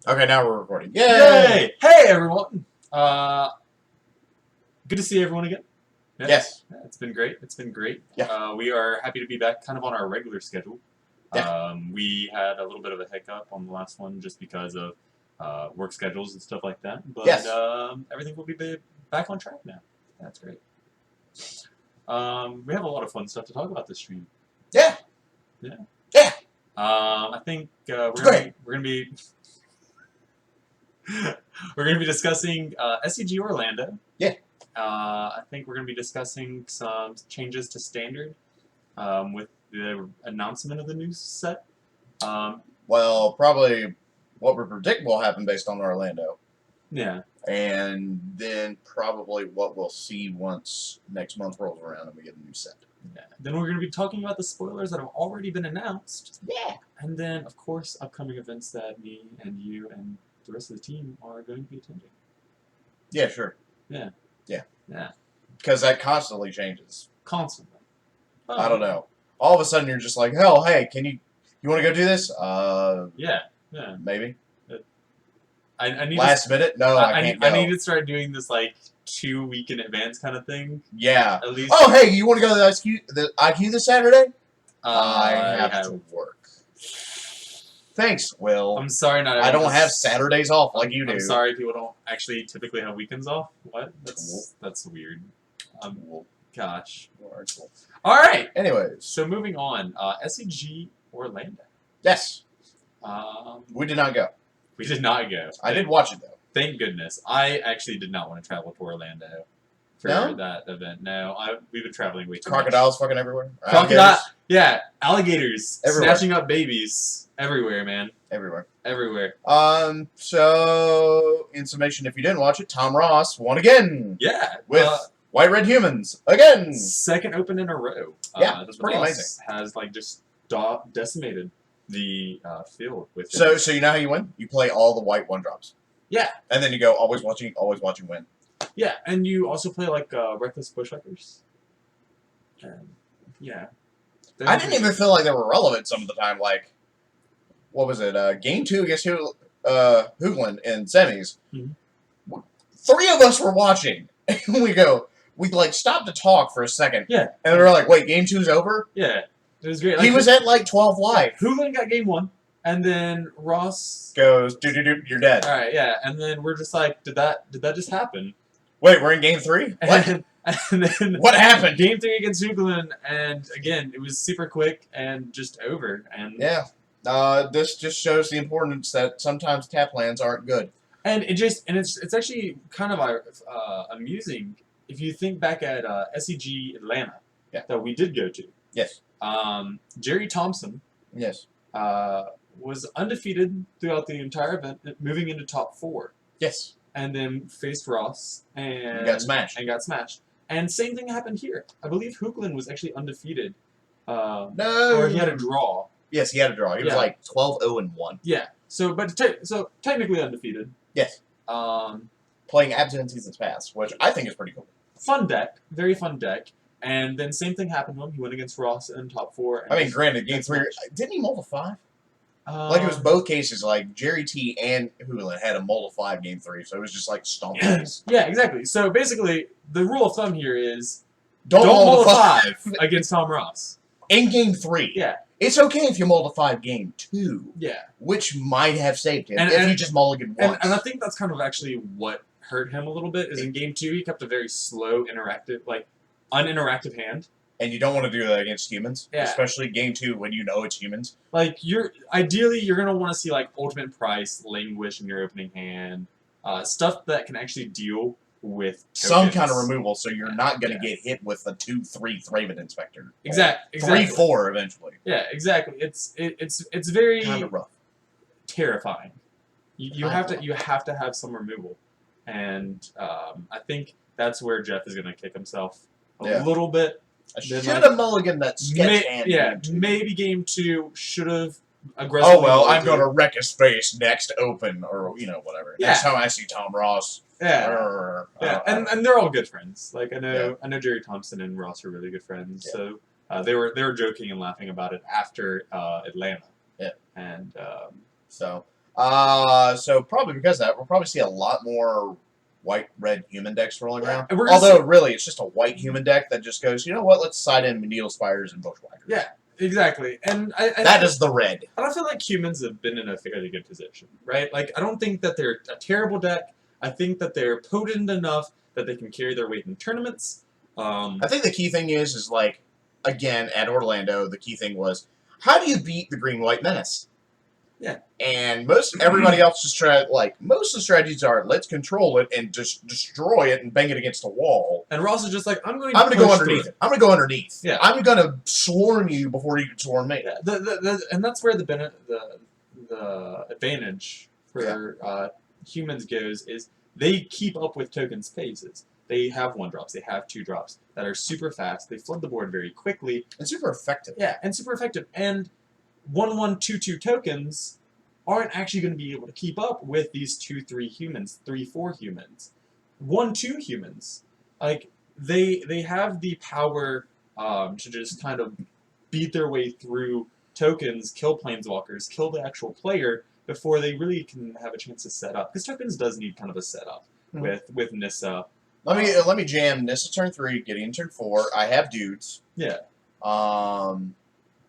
Okay, now we're recording. Yay! Yay! Hey, everyone! Good to see everyone again. Yeah. Yes. Yeah, it's been great. It's been great. Yeah. We are happy to be back kind of on our regular schedule. Yeah. We had a little bit of a hiccup on the last one just because of work schedules and stuff like that. But Yes. everything will be back on track now. That's great. We have a lot of fun stuff to talk about this stream. Yeah. Yeah. Yeah. I think we're gonna be we're gonna be discussing SCG Orlando. Yeah. I think we're gonna be discussing some changes to standard with the announcement of the new set. Well, probably what we predict will happen based on Orlando. Yeah. And then probably what we'll see once next month rolls around and we get a new set. Yeah. Then we're going to be talking about the spoilers that have already been announced. Yeah. And then, of course, upcoming events that me and you and the rest of the team are going to be attending. Yeah, sure. Yeah. Yeah. Yeah. Because that constantly changes. Constantly. Oh. I don't know. All of a sudden you're just like, hell, hey, you want to go do this? Yeah. Yeah. Maybe. I need Last minute? No, I can't go. I need to start doing this, like, 2 week in advance kind of thing. Yeah. At least. Oh, hey, you want to go to the IQ this Saturday? I have to work. Thanks, Will. I'm sorry, not I don't have Saturdays off like you do. I'm sorry, people don't actually typically have weekends off. What? That's weird. Gosh. Cool. All right. Anyways. So moving on, SCG Orlando. Yes. We did not go. We did not go. I did watch it, though. Thank goodness. I actually did not want to travel to Orlando for that event. No, we've been traveling way too Crocodiles much. fucking everywhere. Crocodile. Yeah, alligators everywhere. snatching up babies everywhere, man. Everywhere. Everywhere. So, in summation, if you didn't watch it, Tom Ross won again. Yeah. With White Red Humans again. Second open in a row. Yeah, that's pretty amazing. Has like just decimated the field with. So you know how you win? You play all the white 1-drops. Yeah. And then you go always watching, win. Yeah, and you also play like Reckless Bushwhackers. Yeah. I didn't even feel like they were relevant some of the time. Like, what was it? Game 2 against Hoogland in semis. Mm-hmm. 3 of us were watching. And we like stopped to talk for a second. Yeah. And we were like, wait, game 2's over? Yeah. It was great. Like, he was at like 12 life. Yeah, Hoogland got game 1, and then Ross goes, do, you're dead. All right, yeah, and then we're just like, did that just happen? Wait, we're in game 3? What? And then what happened? Game 3 against Hoogland, and again, it was super quick and just over. And yeah, this just shows the importance that sometimes tap lands aren't good. And it's actually kind of amusing if you think back at SCG Atlanta that we did go to. Yes. Jerry Thompson. Yes. Was undefeated throughout the entire event, moving into top 4. Yes. And then faced Ross and got smashed. And same thing happened here. I believe Hoogland was actually undefeated. No. Or he had a draw. Yes, he had a draw. He was like 12-0-1. Yeah. So technically undefeated. Yes. Playing Absent Seasons Past, which I think is pretty cool. Fun deck. Very fun deck. And then same thing happened to him. He went against Ross in top 4. And I mean, granted, game 3, didn't he mold a 5? Like, it was both cases, like, Jerry T and Hoogland had a mold of 5 game 3, so it was just, like, stomping. Yeah, exactly. So, basically, the rule of thumb here is don't mold a 5 against Tom Ross. In game 3. Yeah. It's okay if you mold a 5 game 2. Yeah. Which might have saved him if you just mulligan once. And I think that's kind of actually what hurt him a little bit, is in game 2, he kept a very slow, uninteractive hand. And you don't want to do that against humans, yeah. Especially game 2 when you know it's humans. Like, ideally, you're going to want to see, like, Ultimate Price, Languish in your opening hand, stuff that can actually deal with tokens. Some kind of removal, so you're not going to get hit with a 2/3 Thraven Inspector. Exactly. 3/4 eventually. Yeah, exactly. It's very kind of rough, terrifying. You have to have some removal, and I think that's where Jeff is going to kick himself a little bit. I should have mulliganed that sketch hand. Yeah, maybe game 2 should have aggressively. Oh well, I'm going to wreck his face next open, or whatever. Yeah. Next time I see Tom Ross. Yeah, and they're all good friends. Like I know Jerry Thompson and Ross are really good friends. Yeah. So they were joking and laughing about it after Atlanta. Yeah, and so So probably because of that, we'll probably see a lot more white-red human decks rolling around. Although, really, it's just a white human deck that just goes, you know what, let's side in Needle Spires and Bushwhackers. Yeah, exactly. And that is the red. And I feel like humans have been in a fairly good position, right? Like, I don't think that they're a terrible deck. I think that they're potent enough that they can carry their weight in tournaments. I think the key thing is like, again, at Orlando, the key thing was, how do you beat the Green-White Menace? Yeah. And everybody else just most of the strategies are, let's control it and just destroy it and bang it against a wall. And Ross is just like, I'm going to go underneath it. I'm going to go underneath. Yeah. I'm going to swarm you before you can swarm me. Yeah. And that's where the advantage for humans goes is they keep up with tokens' phases. They have 1-drops, they have 2-drops that are super fast, they flood the board very quickly. And super effective. Yeah, and super effective. And 1/1/2/2 tokens aren't actually going to be able to keep up with these 2/3 humans, 3/4 humans, 1/2 humans. Like they have the power to just kind of beat their way through tokens, kill planeswalkers, kill the actual player before they really can have a chance to set up. Because tokens does need kind of a setup with Nissa. Let me jam Nissa turn 3, Gideon turn 4. I have dudes. Yeah.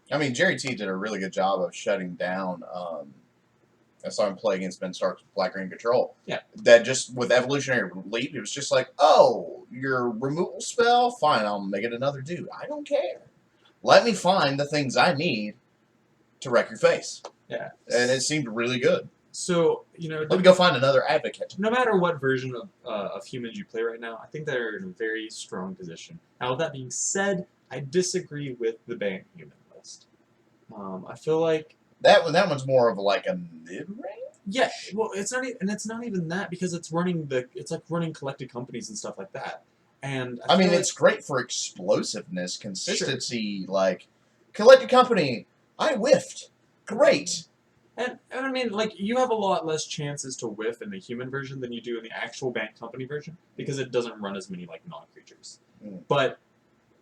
I mean, Jerry T did a really good job of shutting down. I saw him play against Ben Stark's Black Green Control. Yeah. That just, with Evolutionary Leap, it was just like, oh, your removal spell? Fine, I'll make it another dude. I don't care. Let me find the things I need to wreck your face. Yeah. And it seemed really good. So, let me go find another advocate. No matter what version of humans you play right now, I think they're in a very strong position. Now, with that being said, I disagree with the banned human list. I feel like that one's more of like a mid-range. Yeah, well, it's not even that because it's like running collected companies and stuff like that. And I mean, it's great for explosiveness, consistency. Sure. Like collected company, I whiffed. Great. And I mean, like, you have a lot less chances to whiff in the human version than you do in the actual bank company version because it doesn't run as many, like, non-creatures. But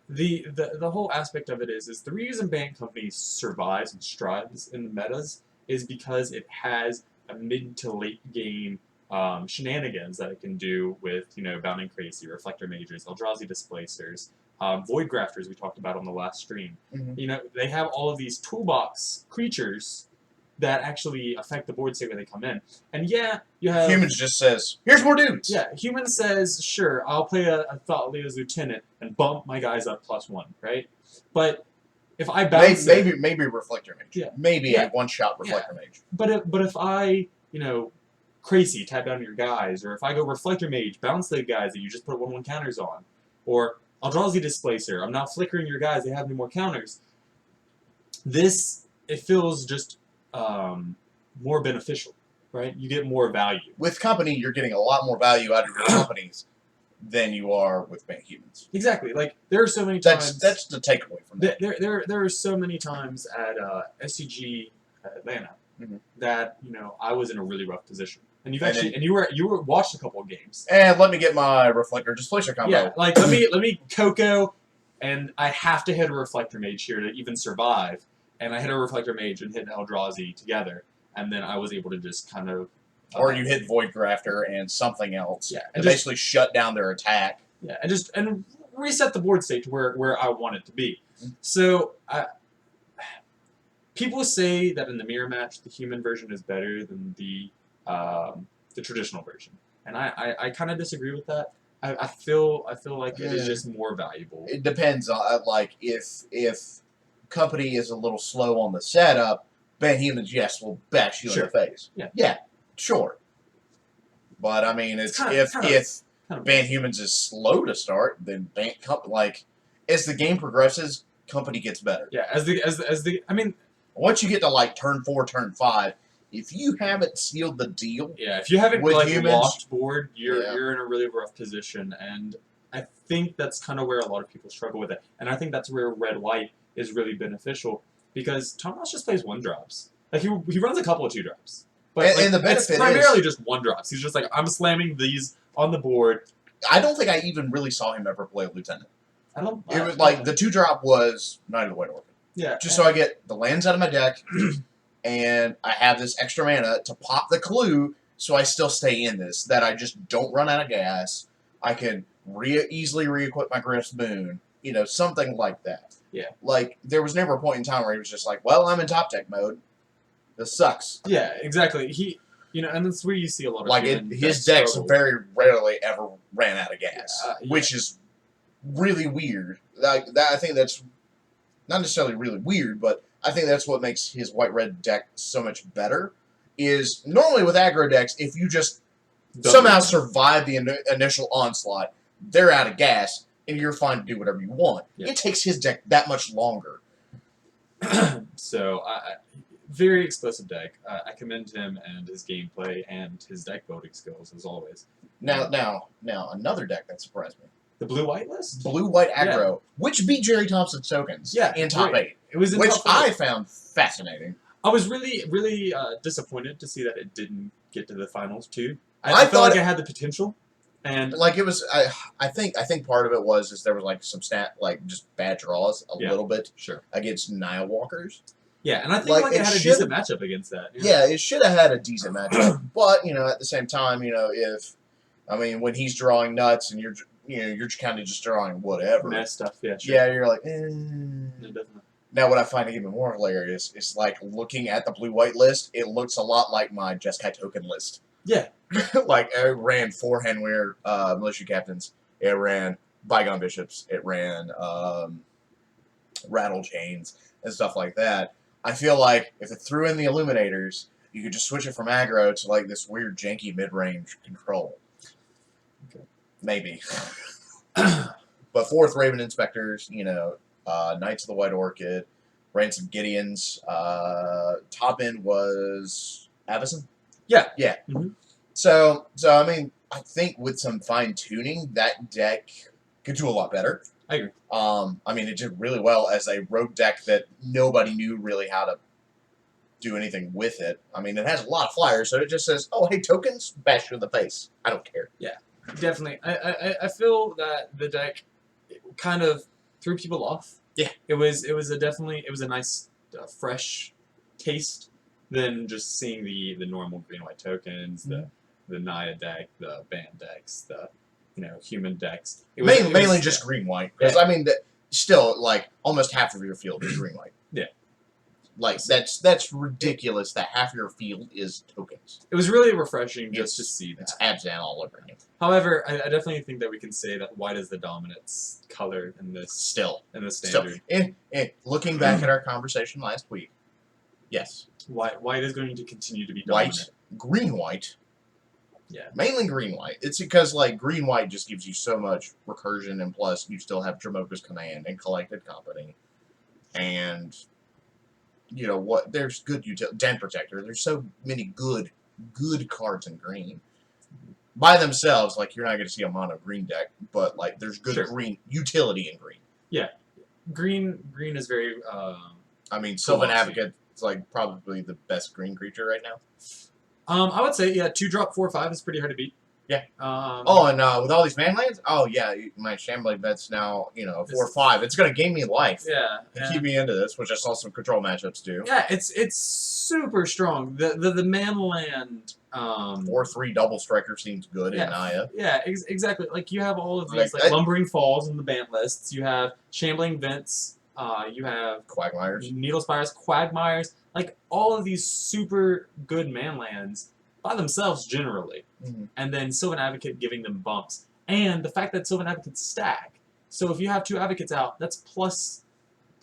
the whole aspect of it is the reason bank company survives and strives in the metas is because it has a mid to late game shenanigans that it can do with, Bounding Crazy, Reflector Mages, Eldrazi Displacers, Void Grafters we talked about on the last stream. They have all of these toolbox creatures that actually affect the board state when they come in. And yeah, you have... Humans just says, here's more dudes! Yeah, Humans says, sure, I'll play a Thought-Leo's Lieutenant and bump my guys up +1, right? But if I bounce maybe Reflector Mage. Yeah. Maybe a one-shot Reflector Mage. But if I, crazy, tap down your guys, or if I go Reflector Mage, bounce the guys that you just put 1/1 counters on, or Eldrazi Displacer, I'm not flickering your guys, they have no more counters. It feels just... more beneficial, right? You get more value. With company, you're getting a lot more value out of your companies than you are with bank humans. Exactly. Like, there are so many times... That's the takeaway from that. There are so many times at SCG Atlanta that, I was in a really rough position. And you were watched a couple of games. And let me get my Reflector Displacer combo. Yeah, like, let me Coco, and I have to hit a Reflector Mage here to even survive. And I hit a Reflector Mage and hit an Eldrazi together, and then I was able to just kind of... or you hit Void Grafter and something else. Yeah. And basically shut down their attack. Yeah, and reset the board state to where I want it to be. So, people say that in the mirror match, the human version is better than the traditional version. And I kind of disagree with that. I feel like it is just more valuable. It depends on, like, if company is a little slow on the setup, ban humans, yes, will bash you in the face. Yeah, sure. But I mean, if ban humans is slow to start, then ban as the game progresses, company gets better. Yeah, I mean, once you get to like turn 4, turn 5, if you haven't sealed the deal, if you haven't humans, locked board, you're in a really rough position, and I think that's kind of where a lot of people struggle with it, and I think that's where red white is really beneficial because Thomas just plays 1-drops. Like he runs a couple of 2-drops, but and the benefit it's primarily just 1-drops. He's just like, I'm slamming these on the board. I don't think I even really saw him ever play a Lieutenant. It was like the 2-drop was not the way to work. Yeah, just so I get the lands out of my deck, and I have this extra mana to pop the clue, so I still stay in this. That I just don't run out of gas. I can easily re-equip my Eldritch Moon. You know, something like that. Yeah. Like, there was never a point in time where he was just like, well, I'm in top deck mode. This sucks. Yeah, exactly. And that's where you see a lot of like his decks struggle. very rarely ever ran out of gas, which is really weird. Like that, I think that's not necessarily really weird, but I think that's what makes his white-red deck so much better. Is normally with aggro decks, if you just somehow survive the initial onslaught, they're out of gas, and you're fine to do whatever you want. Yeah. It takes his deck that much longer. So, very explosive deck. I commend him and his gameplay and his deck building skills, as always. Now, another deck that surprised me. The blue-white list? Blue-white aggro, which beat Jerry Thompson's tokens in top 8. It was in which top 8. I found fascinating. I was really, really disappointed to see that it didn't get to the finals, too. I felt like it had the potential. And like it was, I think part of it was there was like some just bad draws a little bit against Nile Walkers. Yeah, and I think it had a decent matchup against that. Yeah, it should have had a decent matchup, but at the same time, when he's drawing nuts and you're kind of just drawing whatever mess stuff, yeah, you're like, Now, what I find even more hilarious is like looking at the blue-white list. It looks a lot like my Jeskai token list. Yeah. Like, it ran 4 Henweir militia captains. It ran Bygone Bishops. It ran Rattle Chains and stuff like that. I feel like if it threw in the Illuminators, you could just switch it from aggro to like this weird janky mid-range control. Okay. Maybe. But 4th Raven Inspectors, Knights of the White Orchid, ran some Gideons. Top end was Avacyn. Yeah. Yeah. Mm-hmm. So I think with some fine tuning, that deck could do a lot better. I agree. It did really well as a rogue deck that nobody knew really how to do anything with it. It has a lot of flyers, so it just says, "Oh, hey, tokens, bash you in the face." I don't care. Yeah, definitely. I feel that the deck kind of threw people off. Yeah, it was a nice fresh taste than just seeing the normal green-white tokens, the Naya deck, the band decks, the human decks. Mainly just green-white. Because, still, like, almost half of your field is green-white. Yeah. Like, that's ridiculous that half your field is tokens. It was really refreshing just to see that. It's Abzan all over again. However, I definitely think that we can say that white is the dominant color in this. Still. In the standard. Looking back at our conversation last week, yes. White is going to continue to be dominant. Green-white. Yeah. Mainly green-white. It's because, like, green-white just gives you so much recursion, and plus you still have Dramoka's Command and Collected Company. And, there's good utility. Den Protector. There's so many good cards in green. By themselves, like, you're not going to see a mono green deck, but, like, there's good green utility in green. Yeah. Green is very, Sylvan Advocate is, like, probably the best green creature right now. I would say, 2-drop 4/5 is pretty hard to beat. Yeah. With all these manlands, my Shambling Vet's now, 4/5. It's going to gain me life. Yeah. And keep me into this, which I saw some control matchups do. Yeah, it's super strong. The manland. 4/3 double striker seems good in Naya. Yeah, exactly. Like, you have all of these, Lumbering Falls in the band lists. You have Shambling Vents. You have Quagmires. Needlespires, Quagmires. Like, all of these super good manlands by themselves, generally. Mm-hmm. And then Sylvan Advocate giving them bumps. And the fact that Sylvan Advocates stack. So if you have 2 Advocates out, that's plus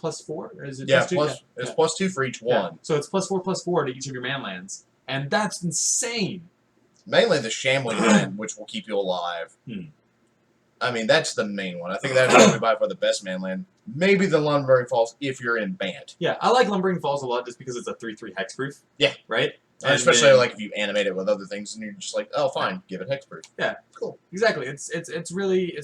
4? Or is it plus 2? It's plus 2 for each one. So it's +4/+4 to each of your manlands. And that's insane. Mainly the Shambling Vent, which will keep you alive. That's the main one. I think that's probably by far the best manland. Maybe the Lumbering Falls if you're in Bant. Yeah, I like Lumbering Falls a lot just because it's a 3/3 hexproof. Yeah. Right? And especially like if you animate it with other things and you're just like, oh fine, give it hexproof. Yeah. Cool. Exactly. It's really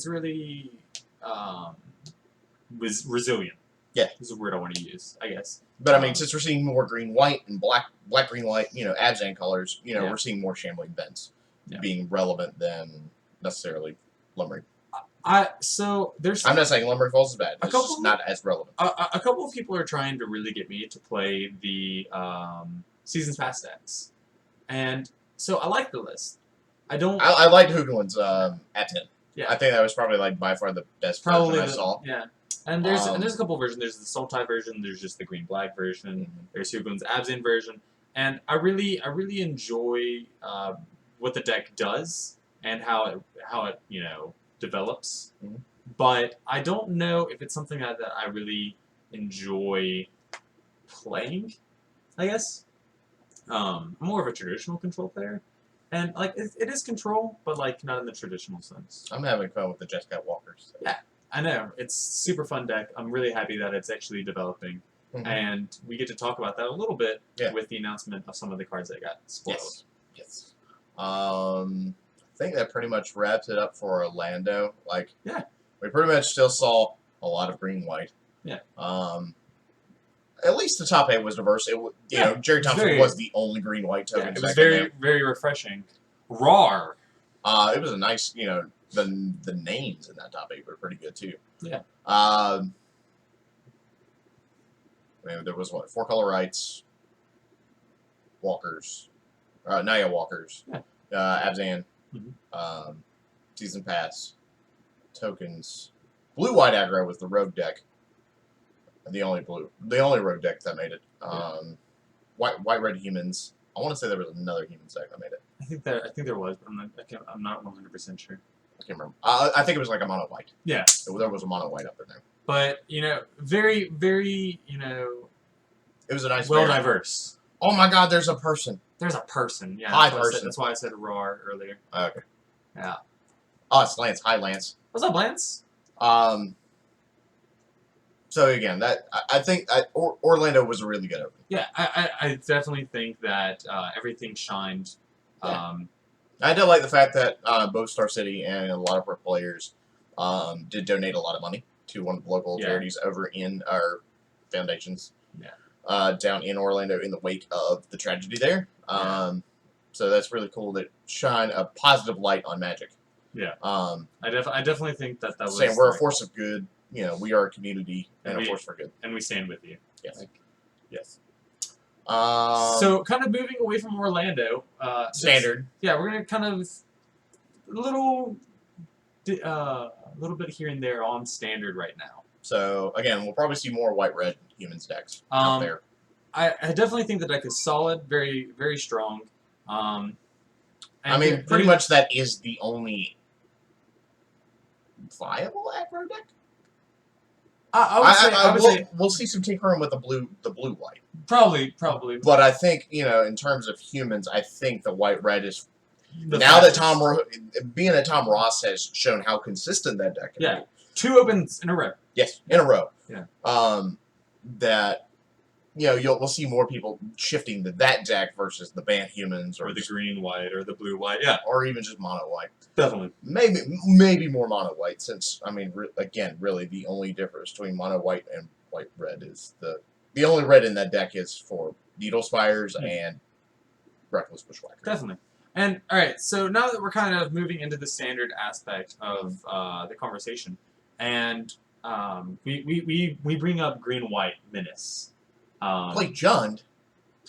resilient. Yeah. Is the word I want to use, I guess. But since we're seeing more green-white and black green white, Abzan colors, we're seeing more Shambling Vents being relevant than necessarily Lumbering. There's. I'm not saying Lumbering Falls is bad. It's just not as relevant. A couple of people are trying to really get me to play the Seasons Pass decks. And so I like the list. I don't... I liked Hoogland's at 10. Yeah. I think that was probably like by far the best version I saw. Yeah. And there's a couple versions. There's the Sultai version. There's just the green-black version. Mm-hmm. There's Hoogland's Abzan version. And I really enjoy what the deck does and how it develops. Mm-hmm. But I don't know if it's something that I really enjoy playing, I guess. I'm more of a traditional control player. And, like, it is control, but, like, not in the traditional sense. I'm having fun with the Jeskai Walkers. So. Yeah, I know. It's a super fun deck. I'm really happy that it's actually developing. Mm-hmm. And we get to talk about that a little bit with the announcement of some of the cards that got spoiled. Yes. I think that pretty much wraps it up for Orlando. Like, we pretty much still saw a lot of green-white. Yeah. At least the top 8 was diverse. Jerry Thompson was the only green-white token. Yeah, it was very refreshing. Rawr. It was a nice, the names in that top 8 were pretty good too. Yeah. There was 4 color rights, walkers, Naya walkers, Abzan, season pass, tokens, blue-white aggro was the rogue deck. The only rogue deck that made it. White-red humans. I want to say there was another humans deck that made it. I think there was, but I'm not 100% sure. I can't remember. I think it was like a mono white. Yeah. There was a mono white up in there. But very it was a nice, well diverse. Oh my God! There's a person. There's a person. Yeah. Hi person. That's why I said Roar earlier. Okay. Yeah. Oh, it's Lance. Hi, Lance. What's up, Lance? So again, I think Orlando was a really good opening. Yeah, I definitely think that everything shined. I did like the fact that both Star City and a lot of our players did donate a lot of money to one of the local charities over in our foundations. Yeah. Down in Orlando in the wake of the tragedy there. So that's really cool to shine a positive light on Magic. Yeah. I definitely think that was saying we're a force of good. We are a community and a force for good. And we stand with you. Yes. Yes. So, kind of moving away from Orlando. Standard. Yeah, we're going to kind of little bit here and there on Standard right now. So, again, we'll probably see more white-red humans decks out there. I definitely think the deck is solid, very, very strong. Pretty much that is the only viable aggro deck. I would say we'll see some tinkering with the blue-white. Probably. But I think, in terms of humans, I think the white-red is... Now that Tom Ross has shown how consistent that deck can be. 2 opens in a row. Yes, in a row. Yeah. That, we'll see more people shifting to that deck versus the Bant humans. Or the green-white or the blue-white, yeah. Or even just mono-white. Definitely. Maybe more mono-white, since, again, really the only difference between mono-white and white-red is the only red in that deck is for Needle Spires and Reckless Bushwhacker. Definitely. And, alright, so now that we're kind of moving into the standard aspect of the conversation, and we bring up green-white Menace. Play Jund.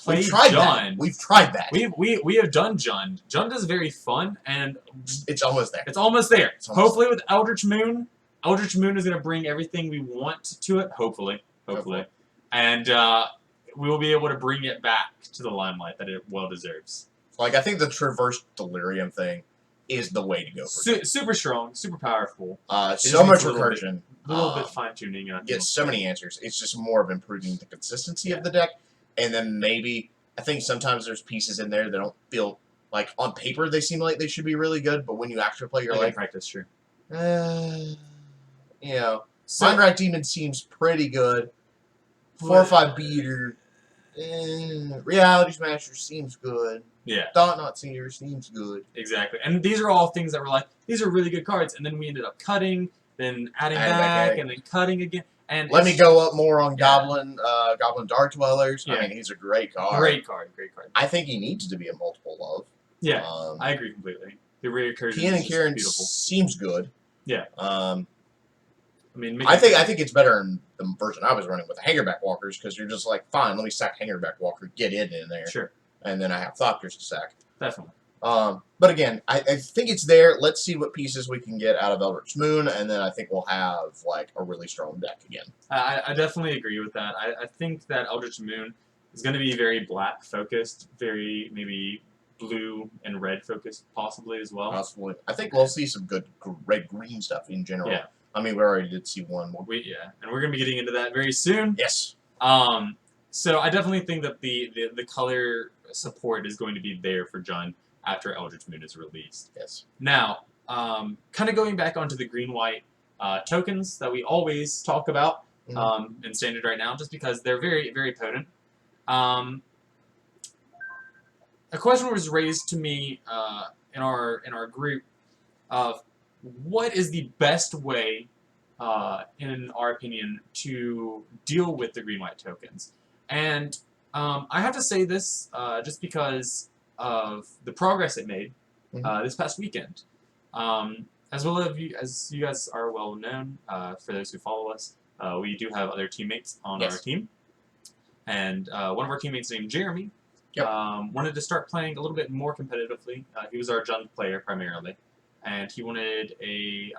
We've tried that. We have done Jund. Jund is very fun, and it's almost there. It's almost there. Hopefully with Eldritch Moon is going to bring everything we want to it. Hopefully. And we will be able to bring it back to the limelight that it well deserves. Like, I think the Traverse Delirium thing is the way to go for super strong, super powerful. So much recursion. A little bit fine-tuning. Get so many answers. It's just more of improving the consistency of the deck. And then maybe, I think sometimes there's pieces in there that don't feel, like, on paper they seem like they should be really good, but when you actually play, you're like... practice, sure. Mind Rack Demon seems pretty good. 4 or 5 beater. Reality Smasher seems good. Yeah. Thought-Knot Seer seems good. Exactly. And these are all things that were like, these are really good cards, and then we ended up cutting, then adding back, and then cutting again. And let me go up more on Goblin Dark Dwellers. Yeah. He's a great card. Great card. I think he needs to be a multiple love. Yeah, I agree completely. The reoccursion Kian and Kieran beautiful. seems good. Yeah. I think it's better the version I was running with the Hangerback Walkers, because you're just like, fine, let me sack Hangerback Walker, get it in there. Sure. And then I have Thopters to sack. Definitely. But again, I think it's there. Let's see what pieces we can get out of Eldritch Moon, and then I think we'll have like a really strong deck again. I definitely agree with that. I think that Eldritch Moon is going to be very black focused, very maybe blue and red focused, possibly as well. Possibly. I think we'll see some good red-green stuff in general. Yeah. I mean, we already did see one more. And we're going to be getting into that very soon. Yes. So I definitely think that the color support is going to be there for Jund after Eldritch Moon is released. Yes. Now, kind of going back onto the green-white tokens that we always talk about in Standard right now, just because they're very, very potent. A question was raised to me in our group of what is the best way, in our opinion, to deal with the green-white tokens. And I have to say this just because of the progress it made this past weekend. As well as you guys are well known, for those who follow us, we do have other teammates on our team. And one of our teammates named Jeremy wanted to start playing a little bit more competitively. He was our Jund player primarily. And he wanted a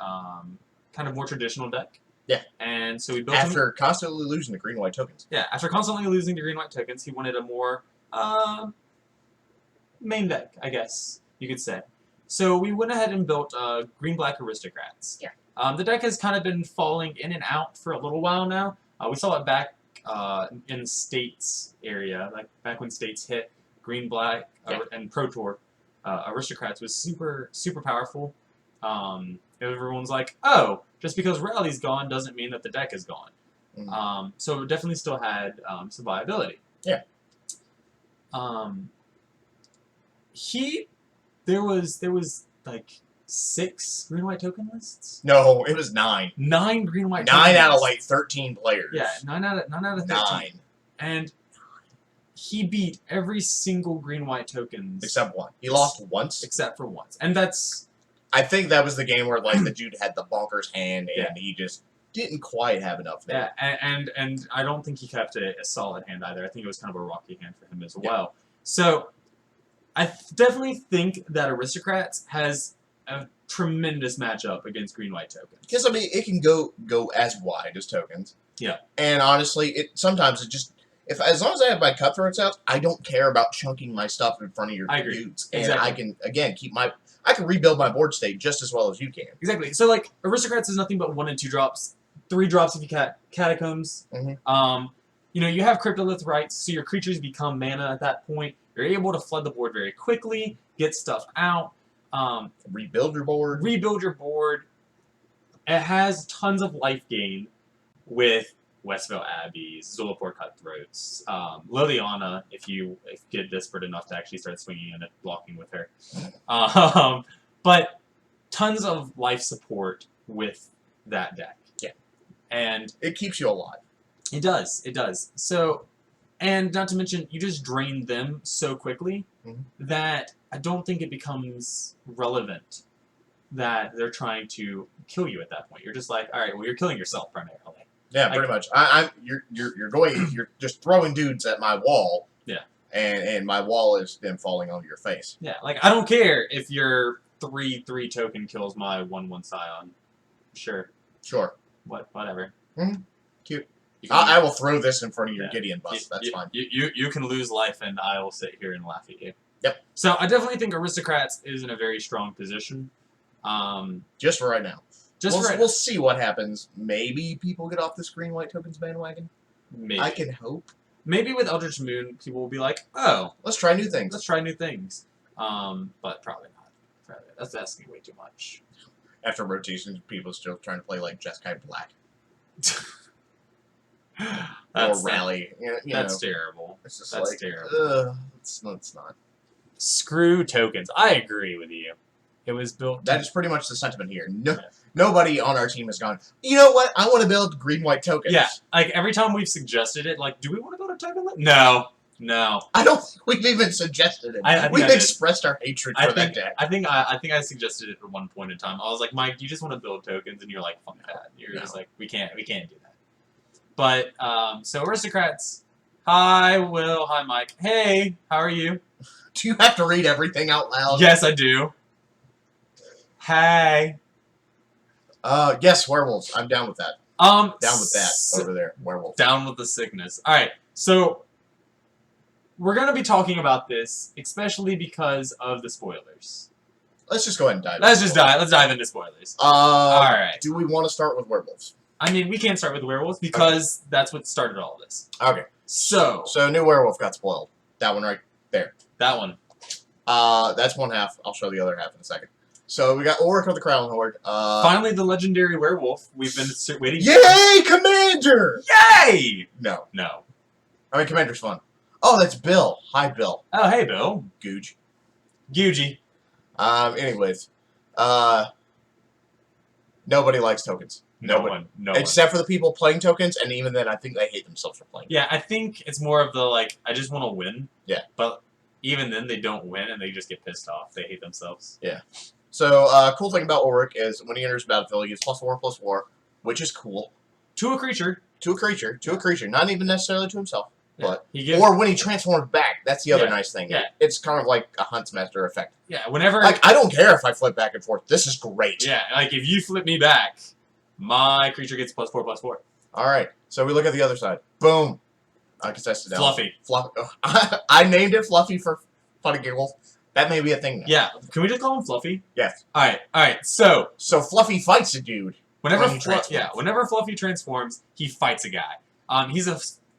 kind of more traditional deck. Yeah. And so we built after constantly losing the green-white tokens. Yeah, after constantly losing the green-white tokens, he wanted a more main deck, I guess you could say. So we went ahead and built green-black aristocrats. Yeah. The deck has kind of been falling in and out for a little while now. We saw it back in States area, like back when States hit green-black and Pro Tour. Aristocrats was super, super powerful. Everyone's like, oh, just because Rally's gone doesn't mean that the deck is gone. So it definitely still had some viability. Yeah. There was like 6 green-white token lists? No, it was 9. 9 green-white tokens. 9 out of like 13 players. Yeah, 9 out of 13. 9. And he beat every single green-white tokens. Except one. He lost once. Except for once. And that's... I think that was the game where like the dude had the bonkers hand and he just didn't quite have enough there. Yeah, and I don't think he kept a solid hand either. I think it was kind of a rocky hand for him as well. So I definitely think that Aristocrats has a tremendous matchup against green-white tokens. Because, I mean, it can go as wide as tokens. Yeah. And honestly, sometimes it just... As long as I have my cutthroats out, I don't care about chunking my stuff in front of your dudes. And I can, again, I can rebuild my board state just as well as you can. Exactly. So, like, Aristocrats is nothing but 1 and 2 drops. 3 drops if you Catacombs. You know, you have Cryptolith rights, so your creatures become mana at that point. You're able to flood the board very quickly, get stuff out. Rebuild your board. Rebuild your board. It has tons of life gain with Westville Abbeys, Zulaport Cutthroats, Liliana, if you get desperate enough to actually start swinging and blocking with her. But tons of life support with that deck. Yeah. And it keeps you alive. It does. It does. So, and not to mention, you just drain them so quickly that I don't think it becomes relevant that they're trying to kill you at that point. You're just like, all right, well, you're killing yourself primarily. Yeah, pretty much. You're just throwing dudes at my wall. Yeah. And my wall is then falling onto your face. Yeah, like I don't care if your 3/3 token kills my 1/1 Scion. Sure. Whatever. Cute. I will throw this in front of your Gideon bust. That's fine. You can lose life, and I will sit here and laugh at you. Yep. So I definitely think Aristocrats is in a very strong position. Just for right now. We'll see what happens. Maybe people get off this green-white tokens bandwagon. Maybe. I can hope. Maybe with Eldritch Moon, people will be like, oh, let's try new things. Let's try new things. But probably not. That's asking way too much. After rotations, people still trying to play like Jeskai Black. Or Rally. That's terrible. It's just that's like, terrible. It's not. Screw tokens. I agree with you. It was built... That is pretty much the sentiment here. Nobody on our team has gone, you know what? I want to build green-white tokens. Yeah. Like, every time we've suggested it, like, do we want to build a token? No. I don't think we've even suggested it. We've expressed our hatred for that deck. I think I suggested it at one point in time. I was like, Mike, you just want to build tokens, and you're like, fuck that. You're just like, we can't do that. But, so aristocrats. Hi, Will. Hi, Mike. Hey, how are you? Do you have to read everything out loud? Yes, I do. Hey. Yes, werewolves. I'm down with that. Down with that over there, werewolf. Down with the sickness. All right, so we're gonna be talking about this, especially because of the spoilers. Let's just go ahead and dive. Let's dive into spoilers. All right. Do we want to start with werewolves? I mean, we can't start with werewolves because that's what started all this. Okay. So new werewolf got spoiled. That one right there. That one. That's one half. I'll show the other half in a second. So we got Ulrich of the Crown Horde. Finally, the legendary werewolf we've been waiting. Yay, Commander! Yay! No. No. I mean, Commander's fun. Oh, that's Bill. Hi, Bill. Oh, hey, Bill. Googe. Gucci. Anyways. Nobody likes tokens. No one. Except for the people playing tokens, and even then, I think they hate themselves for playing. Yeah, I think it's more of the, like, I just want to win. Yeah. But even then, they don't win, and they just get pissed off. They hate themselves. Yeah. So, cool thing about Ulrich is when he enters the battlefield, he gets +4/+4, which is cool. To a creature. To a creature. Not even necessarily to himself. Yeah. But or when he transforms back. That's the other nice thing. Yeah. It's kind of like a Huntsmaster effect. Yeah, whenever... Like, I don't care if I flip back and forth. This is great. Yeah, like, if you flip me back, my creature gets +4/+4. Alright, so we look at the other side. Boom. Uncontested down. Fluffy. I named it Fluffy for fun and giggles. That may be a thing now. Yeah, can we just call him Fluffy? Yes. Alright, so Fluffy fights a dude. Whenever Fluffy transforms, he fights a guy.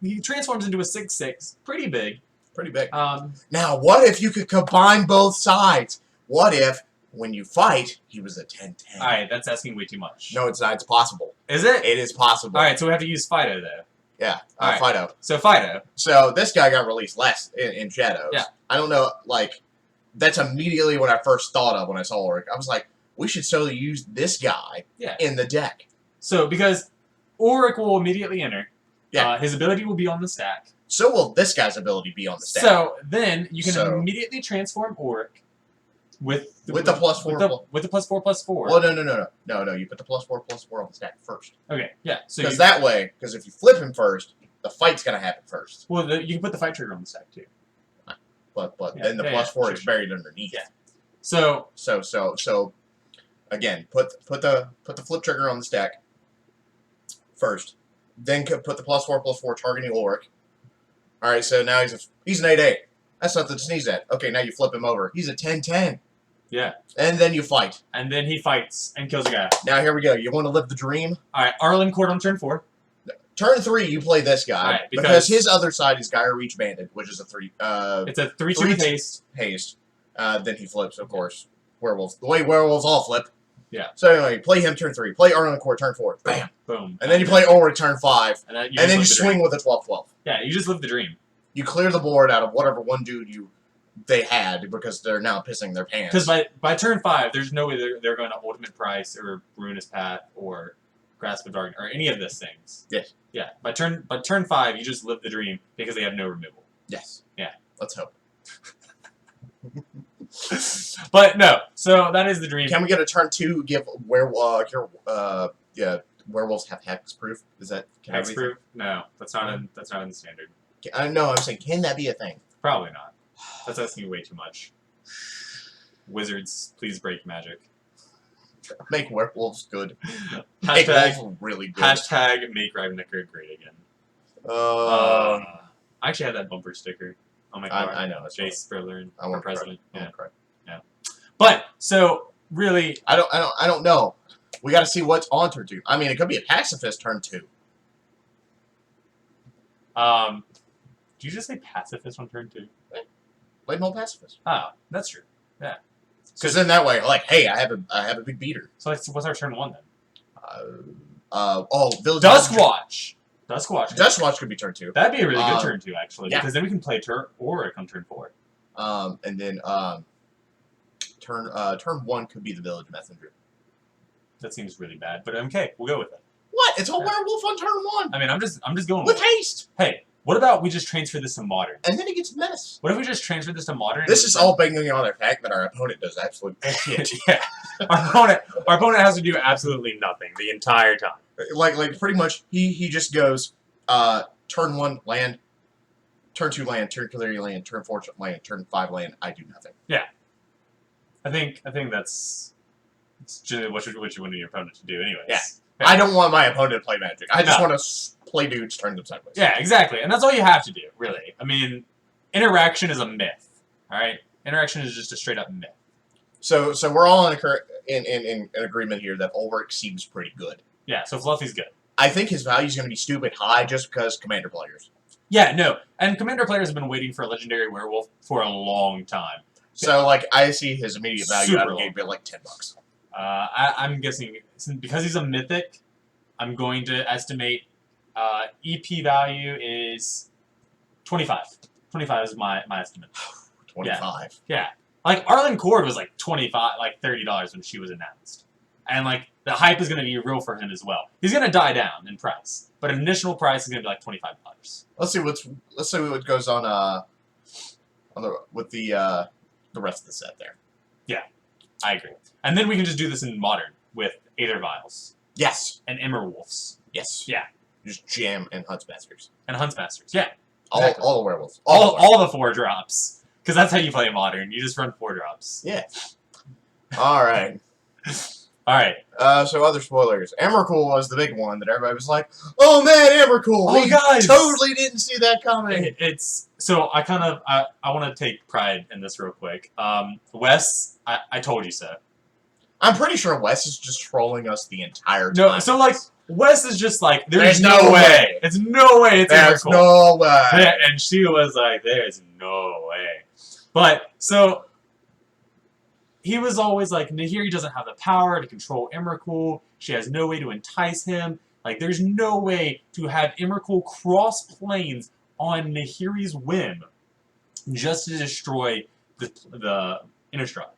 He transforms into a 6/6, pretty big. Pretty big. Now, what if you could combine both sides? What if, when you fight, he was a 10/10? Alright, that's asking way too much. No, it's not. It's possible. Is it? It is possible. Alright, so we have to use Fido, though. Yeah, Alright. Fido. So, Fido. So, this guy got released last in Shadows. Yeah. I don't know, like, that's immediately what I first thought of when I saw Ulrich. I was like, we should so use this guy in the deck. So, because Ulrich will immediately enter. Yeah. His ability will be on the stack. So will this guy's ability be on the stack. So, then you can immediately transform Ulrich with the +4/+4. With the +4/+4. Well, no. You put the +4/+4 on the stack first. Okay, yeah. So because that way, because if you flip him first, the fight's gonna happen first. Well, you can put the fight trigger on the stack too. But then the +4 is buried underneath. Yeah. So again, put the flip trigger on the stack first. Then put the +4/+4 targeting Ulrich. All right, so now he's an 8/8. That's nothing to sneeze at. Okay, now you flip him over. He's a 10/10. Yeah. And then you fight. And then he fights and kills a guy. Now here we go. You want to live the dream? All right, Arlen Court on turn 4. Turn 3, you play this guy because his other side is Gyre Reach Banded, which is a 3. It's a 3/2 haste. Then he flips, of course. Werewolves. The way werewolves all flip. Yeah. So anyway, play him turn 3. Play Arlen Court turn 4. Bam. Boom. And then you play Ulrich turn 5. And then you swing with a 12/12. Yeah, you just live the dream. You clear the board out of whatever one dude they had because they're now pissing their pants. Because by turn 5, there's no way they're going to Ultimate Price or Ruinous Path or Grasp of Darkness or any of those things. Yes. Yeah. By turn 5, you just live the dream because they have no removal. Yes. Yeah. Let's hope. But no, so that is the dream. Can we get a turn 2? Give werewolves have hexproof? Is that hexproof? No, that's not in the standard. No, I'm saying, can that be a thing? Probably not. That's asking way too much. Wizards, please break magic. Make werewolves good. Make werewolves really good. Hashtag make Ravnica great again. I actually had that bumper sticker on my car. I know. Jace Spurler I want president. Yeah. Yeah. But so really, I don't know. We got to see what's on turn 2. I mean, it could be a pacifist turn 2. Did you just say pacifist on turn 2? Play more pacifist. Oh, that's true. Yeah. Because then that way, like, hey, I have a big beater. So what's our turn 1 then? Village Duskwatch. Duskwatch could be turn 2. That'd be a really good turn 2, actually. Yeah. Because then we can play Ulrich on turn 4. And then turn 1 could be the Village Messenger. That seems really bad, but okay, we'll go with it. What? It's a werewolf on turn 1. I mean, I'm just going with haste. Hey, what about we just transfer this to Modern? And then it gets menace. What if we just transfer this to Modern? This is all banking on the fact that our opponent does absolute shit. Yeah. Our opponent has to do absolutely nothing the entire time. Like pretty much he just goes, turn 1 land, turn 2 land, turn 3 land, turn 4 land, turn 5 land. I do nothing. Yeah. I think that's generally what you want your opponent to do, anyways. Yeah. I don't want my opponent to play Magic. I just want to play dudes, turn them sideways. Yeah, exactly, and that's all you have to do, really. I mean, interaction is a myth. All right, interaction is just a straight up myth. So we're all in agreement here that Ulrich seems pretty good. Yeah, so Fluffy's good. I think his value is going to be stupid high just because Commander players. Yeah, no, and Commander players have been waiting for a Legendary Werewolf for a long time. So, like, I see his immediate value out of the gate be like $10. I'm guessing, because he's a mythic, I'm going to estimate EP value is 25. 25 is my estimate. 25. Yeah. Like, Arlen Cord was like $30 when she was announced. And, like, the hype is going to be real for him as well. He's going to die down in price. But initial price is going to be like $25. Let's see what goes on with the rest of the set there. Yeah. I agree. And then we can just do this in Modern with Aether Vials. Yes. And Emberwolves. Yes. Yeah. Just jam and Huntsmasters. And Huntsmasters, yeah. Exactly. All the werewolves. All the 4-drops. Because that's how you play Modern. You just run 4-drops. Yeah. All right. All right. So other spoilers. Emrakul was the big one that everybody was like, "Oh man, Emrakul! Oh, we guys! totally didn't see that coming." It's so I want to take pride in this real quick. Wes, I told you so. I'm pretty sure Wes is just trolling us the entire time. No, so like Wes is just like, there's no way. It's no way. It's There's Emrakul. no way. And she was like, there's no way. But so. He was always like, Nahiri doesn't have the power to control Emrakul. She has no way to entice him. Like, there's no way to have Emrakul cross planes on Nahiri's whim just to destroy the Innistrad.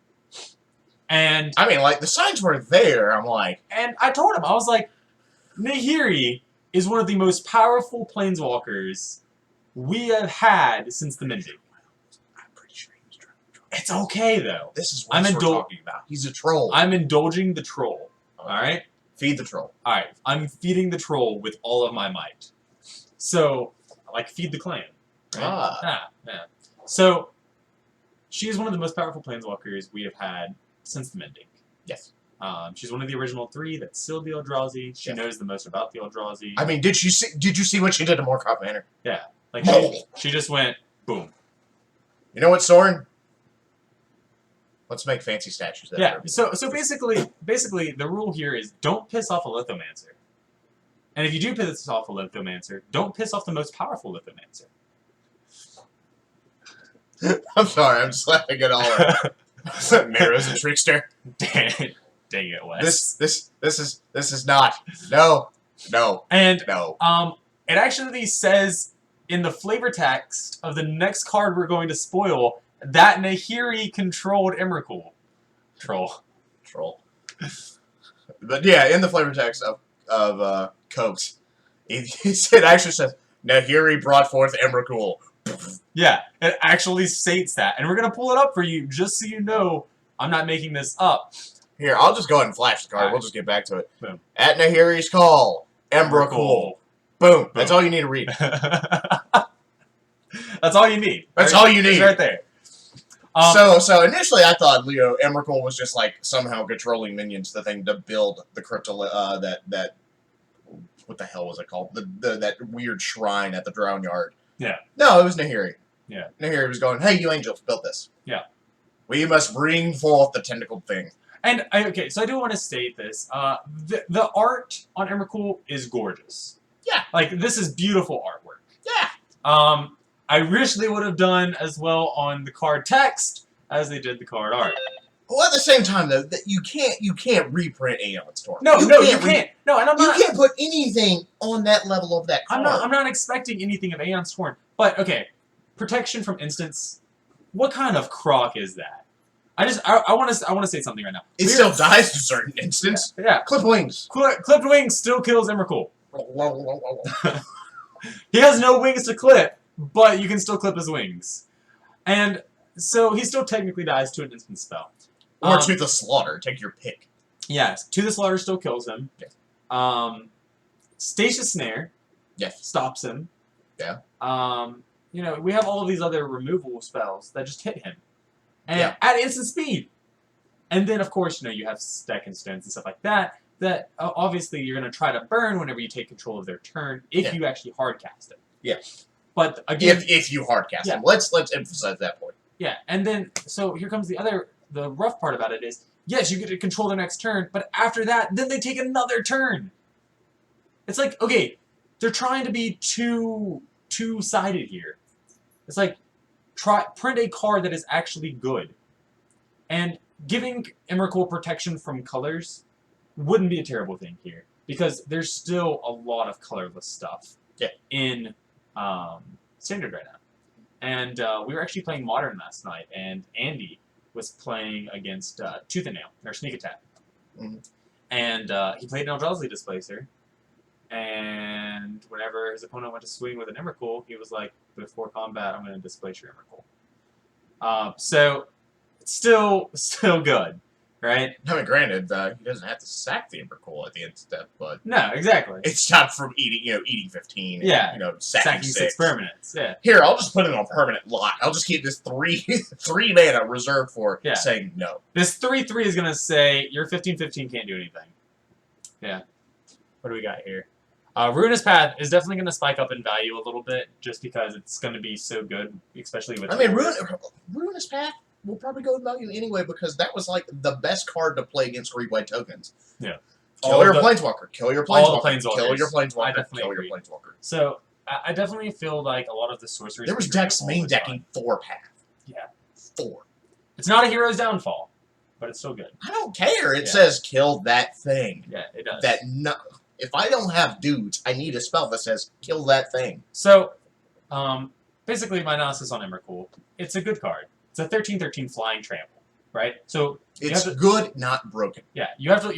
And I mean, like, the signs were there. I'm like... And I told him, I was like, Nahiri is one of the most powerful planeswalkers we have had since the Mending. It's okay, though. This is what we're talking about. He's a troll. I'm indulging the troll. Okay. All right? Feed the troll. All right. I'm feeding the troll with all of my might. So, like, feed the clan. Right? Yeah. So, she's one of the most powerful planeswalkers we have had since the Mending. Yes. She's one of the original 3 that sealed the Eldrazi. She knows the most about the Eldrazi. I mean, did you see what she did to Morkov Manor? Yeah. Like, she just went, boom. You know what, Soren? Let's make fancy statues. Yeah. So basically, the rule here is don't piss off a Lithomancer. And if you do piss off a Lithomancer, don't piss off the most powerful Lithomancer. I'm sorry, I'm just laughing at all. Nero's a trickster. Dang it, Wes. This is not. No. And no. It actually says in the flavor text of the next card we're going to spoil that Nahiri controlled Emrakul. Troll. But yeah, in the flavor text of Cokes, it actually says, Nahiri brought forth Emrakul. Yeah, it actually states that. And we're going to pull it up for you, just so you know I'm not making this up. Here, I'll just go ahead and flash the card. Right. We'll just get back to it. Boom. At Nahiri's call, Emrakul. Boom. That's all you need to read. That's all you need. That's all you need. It's right there. So initially I thought Leo Emrakul was just like somehow controlling minions, the thing to build the crypto that what the hell was it called? That weird shrine at the Drown Yard. Yeah. No, it was Nahiri. Yeah. Nahiri was going, "Hey, you angels, built this. Yeah. We must bring forth the tentacled thing." And okay, so I do want to state this. The art on Emrakul is gorgeous. Yeah. Like, this is beautiful artwork. Yeah. I wish they would have done as well on the card text as they did the card art. Well, at the same time, though, that you can't reprint Aeon's Torn. No, you can't. No, and I'm not. You can't put anything on that level of that card. I'm not expecting anything of Aeon's Torn. But okay, protection from instants. What kind of crock is that? I want to say something right now. It still dies to certain instants. Yeah. Clipped Wings. Clipped Wings still kills Emrakul. He has no wings to clip, but you can still clip his wings. And so he still technically dies to an instant spell. Or to the Slaughter. Take your pick. Yes. To the Slaughter still kills him. Yes. Stasia Snare stops him. Yeah. You know, we have all of these other removal spells that just hit him. And at instant speed. And then, of course, you know, you have Stack and Stones and stuff like that. That obviously you're going to try to burn whenever you take control of their turn if you actually hardcast it. Yeah. But again, if you hardcast them, let's emphasize that point. Yeah, and then so here comes the rough part about it is yes, you get to control their next turn, but after that, then they take another turn. It's like okay, they're trying to be two-sided here. It's like print a card that is actually good, and giving Emrakul protection from colors wouldn't be a terrible thing here because there's still a lot of colorless stuff in Standard right now. And we were actually playing Modern last night, and Andy was playing against Tooth and Nail, or Sneak Attack. Mm-hmm. And he played an Eldrazi Displacer, and whenever his opponent went to swing with an Emrakul, he was like, before combat, I'm going to displace your Emrakul. So, it's still good, right? I mean, granted, he doesn't have to sack the Emrakul at the end step, but no, exactly. It stopped from eating 15. And, sacking 6 permanents. Yeah. Here, I'll just put it on permanent lock. I'll just keep this three mana reserved for saying no. This 3/3 is gonna say your 15/15 can't do anything. Yeah. What do we got here? Ruinous Path is definitely gonna spike up in value a little bit just because it's gonna be so good, especially with. I mean, Ruinous Path will probably go in value anyway because that was like the best card to play against 3 white tokens. Yeah. Kill your Planeswalker. Kill your Planeswalker. Kill your Planeswalker. Kill your Planeswalker. So I definitely feel like a lot of the sorceries. There was decks main decking 4 Path. Yeah. 4. It's not a hero's downfall, but it's still good. I don't care. It says kill that thing. Yeah, it does. If I don't have dudes, I need a spell that says kill that thing. So, basically, my analysis on Emrakul, it's a good card. It's a 13/13 flying trample, right? So it's good, not broken. Yeah, you have to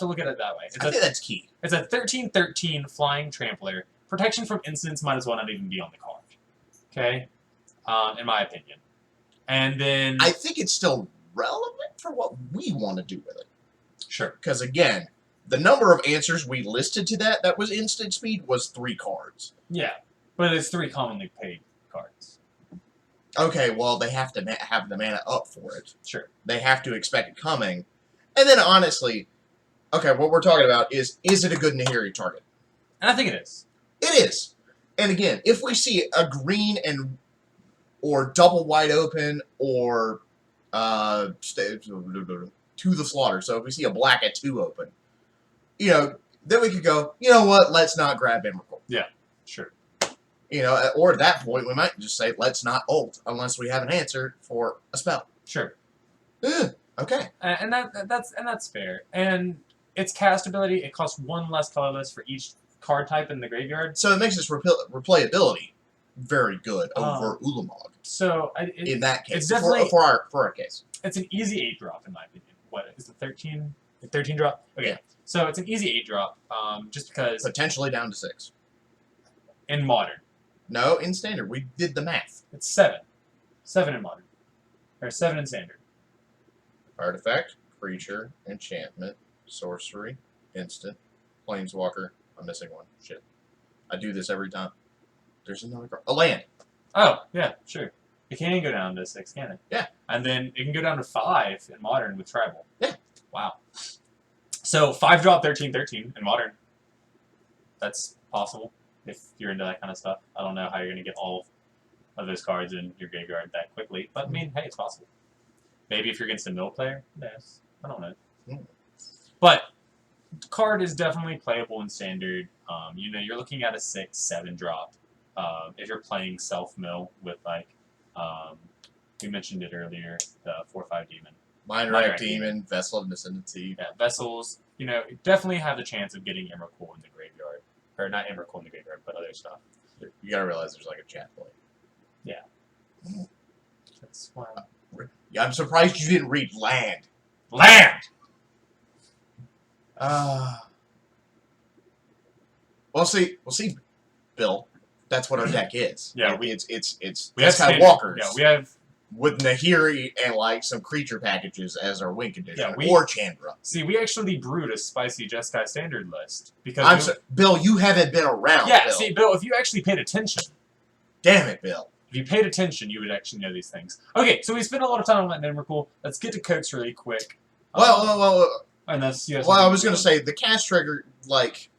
look at it that way. I think that's key. It's a 13/13 flying trampler. Protection from instants might as well not even be on the card. Okay, in my opinion. And then I think it's still relevant for what we want to do with it. Sure. Because again, the number of answers we listed to that was instant speed was 3 cards. Yeah, but it's 3 commonly paid cards. Okay, well, they have to have the mana up for it. Sure. They have to expect it coming. And then, honestly, okay, what we're talking about is it a good Nahiri target? And I think it is. It is. And again, if we see a green or double wide open or to the slaughter, so if we see a black at 2 open, then we could go, you know what, let's not grab Emrakul. Yeah, sure. Or at that point, we might just say, let's not ult unless we have an answer for a spell. Sure. Okay. And that's fair. And its cast ability, it costs 1 less colorless for each card type in the graveyard. So it makes its replayability very good over Ulamog. So in that case, it's definitely for our case, it's an easy 8-drop in my opinion. What is the 13? The 13 drop? Okay. Yeah. So it's an easy 8-drop, just because potentially down to 6 in Modern. No, in Standard. We did the math. It's 7. 7 in Modern. Or 7 in Standard. Artifact, creature, enchantment, sorcery, instant, planeswalker. I'm missing one. Shit. I do this every time. There's another card. A land. Oh, yeah, sure. It can go down to 6, can it? Yeah. And then it can go down to 5 in Modern with Tribal. Yeah. Wow. So 5-drop 13/13 in Modern. That's possible. If you're into that kind of stuff. I don't know how you're going to get all of those cards in your graveyard that quickly, but I mean, hey, it's possible. Maybe if you're against a mill player, yes. I don't know. But the card is definitely playable in Standard. You're looking at a 6-7 drop. If you're playing self-mill with, like, we mentioned it earlier, the 4/5 demon. Mindwreck Demon, Vessel of Ascendancy. Yeah, Vessels, definitely have the chance of getting Emrakul in the graveyard. Or not Emrakul in the graveyard, but other stuff. You gotta realize there's like a chat play. Yeah. That's why. Yeah, I'm surprised you didn't read land. Land! We'll see, Bill. That's what our deck is. Yeah, it's we have Skywalkers. Yeah, we have with Nahiri and like some creature packages as our win condition, Yeah, or Chandra. See, we actually brewed a spicy Jeskai standard list because Bill, you haven't been around. Yeah, Bill. see, Bill, if you actually paid attention. Damn it, Bill. If you paid attention, you would actually know these things. Okay, so we spent a lot of time on that Emrakul. Let's get to Cokes really quick. And that's I was going to say the cast trigger, like,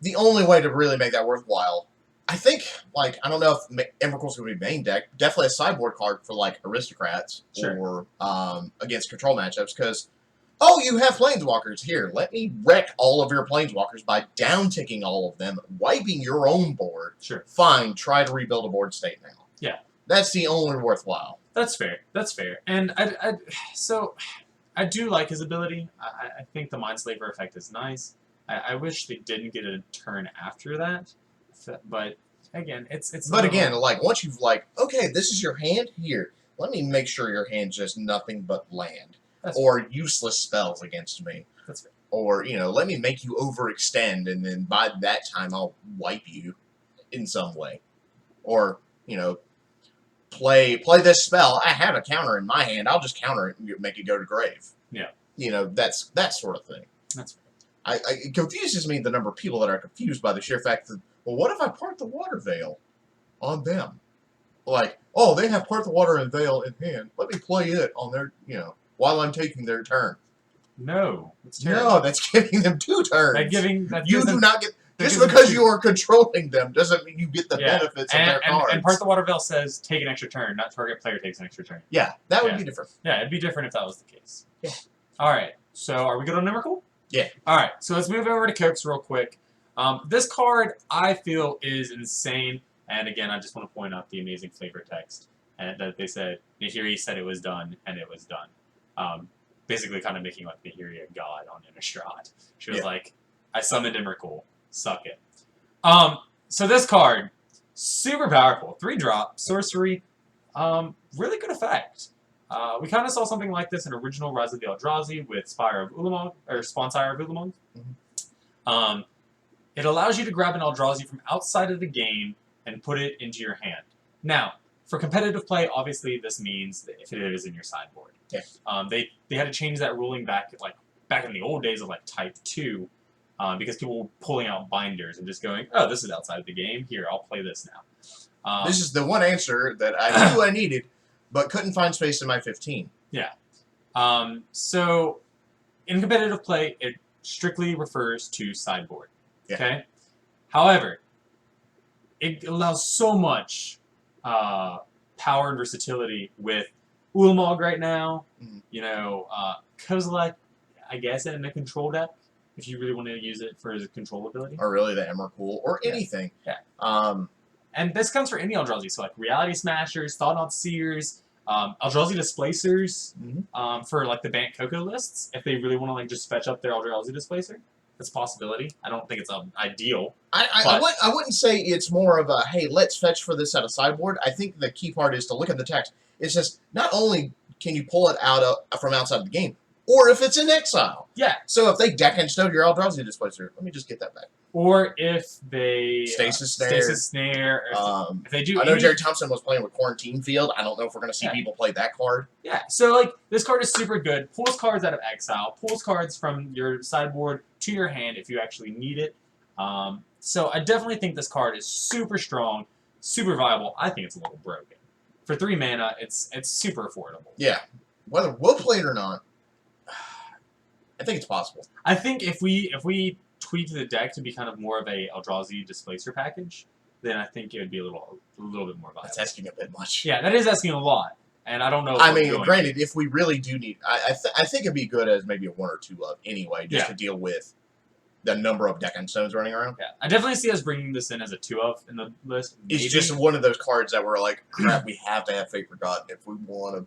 the only way to really make that worthwhile. I think, like, I don't know if Emrakul's going to be main deck. Definitely a sideboard card for, like, Aristocrats or against control matchups. Because, you have Planeswalkers. Here, let me wreck all of your Planeswalkers by down-ticking all of them, wiping your own board. Sure. Fine, try to rebuild a board state now. Yeah. That's the only worthwhile. That's fair. That's fair. And I do like his ability. I think the Mindslaver effect is nice. I wish they didn't get a turn after that. But again, it's. But again, like once you've okay, this is your hand here. Let me make sure your hand's just nothing but land or useless spells against me. That's fair. Or let me make you overextend, and then by that time I'll wipe you in some way. Or play this spell. I have a counter in my hand. I'll just counter it and make it go to grave. Yeah. That's that sort of thing. That's fair. It confuses me the number of people that are confused by the sheer fact that, well, what if I part the water veil on them? Like, they have part the water and veil in hand. Let me play it on their, while I'm taking their turn. No, that's terrible. No, that's giving them 2 turns. You do not get. Just because you are controlling them doesn't mean you get the benefits of their cards. And part the water veil says take an extra turn, not target player takes an extra turn. Yeah, that would be different. Yeah, it'd be different if that was the case. Yeah. All right. So are we good on Emrakul? Yeah. All right. So let's move over to Cokes real quick. This card I feel is insane, and again, I just want to point out the amazing flavor text and that they said Nahiri said it was done, and it was done. Basically, kind of making like Nahiri a god on Innistrad. She was like, "I summoned Emrakul. Suck it." So this card, super powerful. 3-drop, sorcery, really good effect. We kind of saw something like this in original Rise of the Eldrazi with Spire of Ulamog, or Sponsire of Ulamog. Mm-hmm. It allows you to grab an Eldrazi from outside of the game and put it into your hand. Now, for competitive play, obviously this means that if it is in your sideboard. Yeah. They had to change that ruling back in the old days of Type 2. Because people were pulling out binders and just going, oh, this is outside of the game. Here, I'll play this now. This is the one answer that I knew I needed, but couldn't find space in my 15. Yeah. So, in competitive play, it strictly refers to sideboard. Yeah. Okay? However, it allows so much power and versatility with Ulamog right now. Mm-hmm. Kozilek, I guess, in a control deck. If you really want to use it for his control ability. Or really the Emrakul, or anything. Yeah. And this comes for any Eldrazi, so Reality Smashers, Thought-Knot Seers, Eldrazi Displacers, mm-hmm. For the Bant Coco lists, if they really want to just fetch up their Eldrazi Displacer. That's a possibility. I don't think it's ideal. I wouldn't say it's more of a, hey, let's fetch for this out of sideboard. I think the key part is to look at the text. It's just, not only can you pull it out from outside the game, or if it's in exile. Yeah. So if they deck and stone your Eldrazi Displacer, let me just get that back. Or if they... Stasis Snare. If they do... I know Jerry Thompson was playing with Quarantine Field. I don't know if we're going to see people play that card. Yeah. So, this card is super good. Pulls cards out of exile. Pulls cards from your sideboard to your hand if you actually need it. So I definitely think this card is super strong, super viable. I think it's a little broken. For 3 mana, it's super affordable. Yeah. Whether we'll play it or not, I think it's possible. I think if we tweaked the deck to be kind of more of a Eldrazi Displacer package, then I think it would be a little bit more viable. That's asking a bit much. Yeah, that is asking a lot, and I don't know. I mean, granted, if we really do need, I think it'd be good as maybe a 1 or 2 of anyway, just to deal with the number of deck and stones running around. Yeah, I definitely see us bringing this in as a 2 of in the list. Maybe. It's just one of those cards that we're like, crap, we have to have Fate Forgotten if we want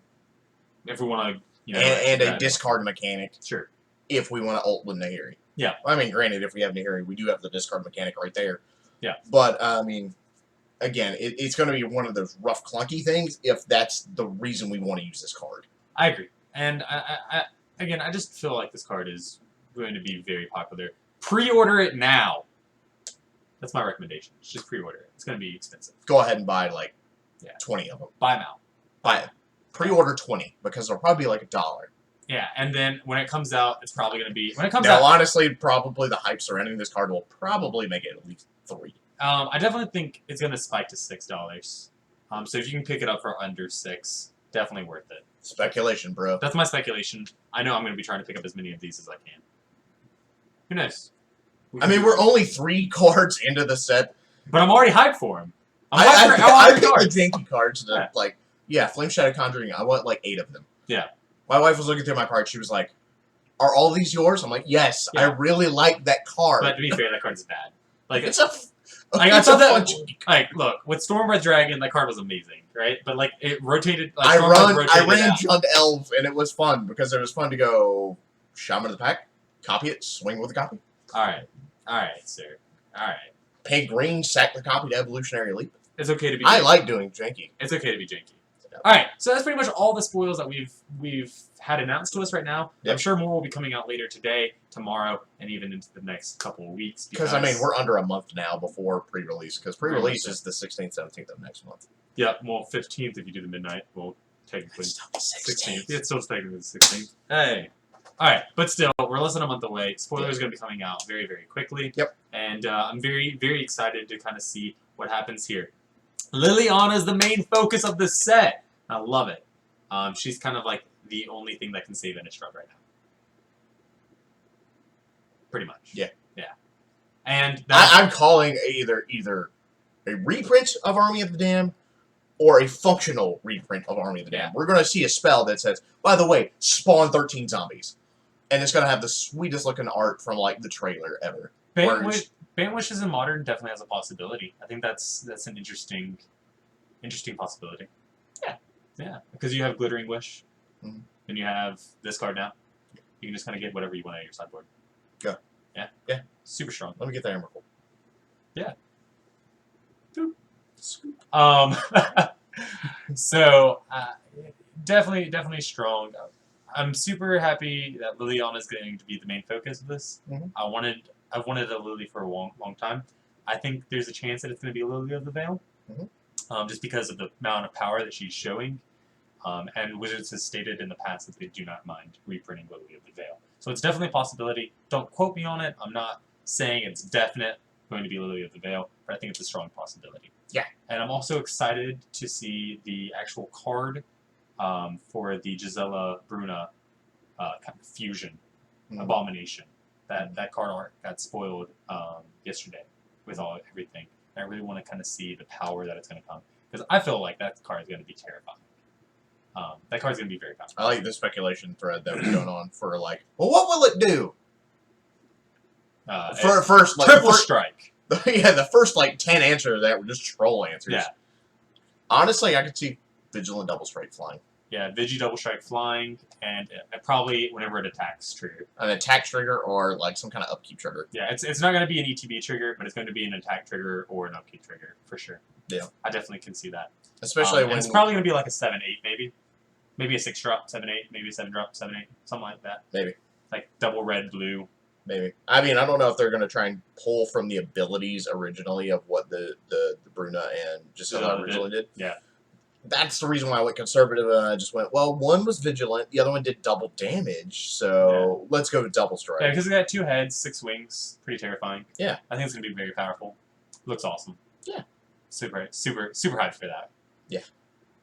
to. And a discard mechanic. Sure. If we want to ult with Nahiri. Yeah. I mean, granted, if we have Nahiri, we do have the discard mechanic right there. Yeah. But, I mean, again, it's going to be one of those rough, clunky things if that's the reason we want to use this card. I agree. And, I just feel like this card is going to be very popular. Pre-order it now. That's my recommendation. Just pre-order it. It's going to be expensive. Go ahead and buy, 20 of them. Buy them out. Pre-order 20 because they'll probably be like $1. Yeah, and then when it comes out, it's probably going to be honestly, probably the hype surrounding this card will probably make it at least $3. I definitely think it's going to spike to $6. So if you can pick it up for under $6, definitely worth it. Speculation, bro. That's my speculation. I know I'm going to be trying to pick up as many of these as I can. Who knows? I mean, we're only 3 cards into the set. But I'm already hyped for them. I picked the janky cards. Flame Shadow Conjuring, I want like 8 of them. Yeah. My wife was looking through my cards. She was like, "Are all these yours?" I'm like, "Yes, I really like that card." But to be fair, that card's bad. Like it's a. I thought that. Like, look, with Stormbreath Dragon, that card was amazing, right? But like, it rotated. Like, I ran Jund Elves, and it was fun because it was fun to go Shaman of the Pack, copy it, swing with a copy. All right, sir. All right. Pay green, sack the copy to Evolutionary Leap. It's okay to be. I like doing janky. It's okay to be janky. All right, so that's pretty much all the spoils that we've had announced to us right now. Yep. I'm sure more will be coming out later today, tomorrow, and even into the next couple of weeks. Because I mean, we're under a month now before pre-release. Because pre-release is the 16th, 17th of next month. Yeah, well, 15th if you do the midnight. Well, technically, it's still 16th. Yeah, it's still technically the 16th. Hey. All right, but still, we're less than a month away. Spoiler is going to be coming out very, very quickly. Yep. And I'm very, very excited to kind of see what happens here. Liliana is the main focus of this set. I love it. She's kind of like the only thing that can save Innistrad right now. Pretty much. Yeah. Yeah. And I'm calling either a reprint of Army of the Damned or a functional reprint of Army of the Damned. We're going to see a spell that says, by the way, spawn 13 zombies. And it's going to have the sweetest looking art from like the trailer ever. Banwishes in Modern definitely has a possibility. I think that's an interesting possibility. Yeah. Yeah. Because you have Glittering Wish. Mm-hmm. And you have this card now. You can just kind of get whatever you want out of your sideboard. Go. Yeah. Yeah. Super strong. Let me get that Emrakul. Yeah. So, definitely strong. I'm super happy that Liliana is going to be the main focus of this. Mm-hmm. I've wanted a Lily for a long time. I think there's a chance that it's going to be a Lily of the Veil. Mm-hmm. Just because of the amount of power that she's showing. And Wizards has stated in the past that they do not mind reprinting Lily of the Veil. So it's definitely a possibility. Don't quote me on it. I'm not saying it's definite going to be Lily of the Veil, but I think it's a strong possibility. Yeah. And I'm also excited to see the actual card for the Gisela Bruna kind of fusion abomination. That card art got spoiled yesterday with everything. And I really want to kind of see the power that it's going to come. Because I feel like that card is going to be terrifying. That card's going to be very powerful. I like the speculation thread that was going on for like, well, what will it do? First, like, triple strike. Yeah, the first like 10 answers that were just troll answers. Yeah. Honestly, I could see Vigilant Double Strike flying. Yeah, Vigi Double Strike flying, and probably whenever it attacks trigger. An attack trigger or like some kind of upkeep trigger. Yeah, it's not going to be an ETB trigger, but it's going to be an attack trigger or an upkeep trigger for sure. Yeah. I definitely can see that. Especially when it's probably going to be like a 7/8 maybe. Maybe a 6-drop, 7/8, maybe a 7-drop, 7/8, something like that. Maybe. Like double red, blue. Maybe. I mean, I don't know if they're going to try and pull from the abilities originally of what the Bruna and Gisela originally did. Yeah. That's the reason why I went conservative, and I just went, well, one was Vigilant, the other one did double damage, so let's go with Double Strike. Yeah, because it got 2 heads, 6 wings, pretty terrifying. Yeah. I think it's going to be very powerful. Looks awesome. Yeah. Super hyped for that. Yeah.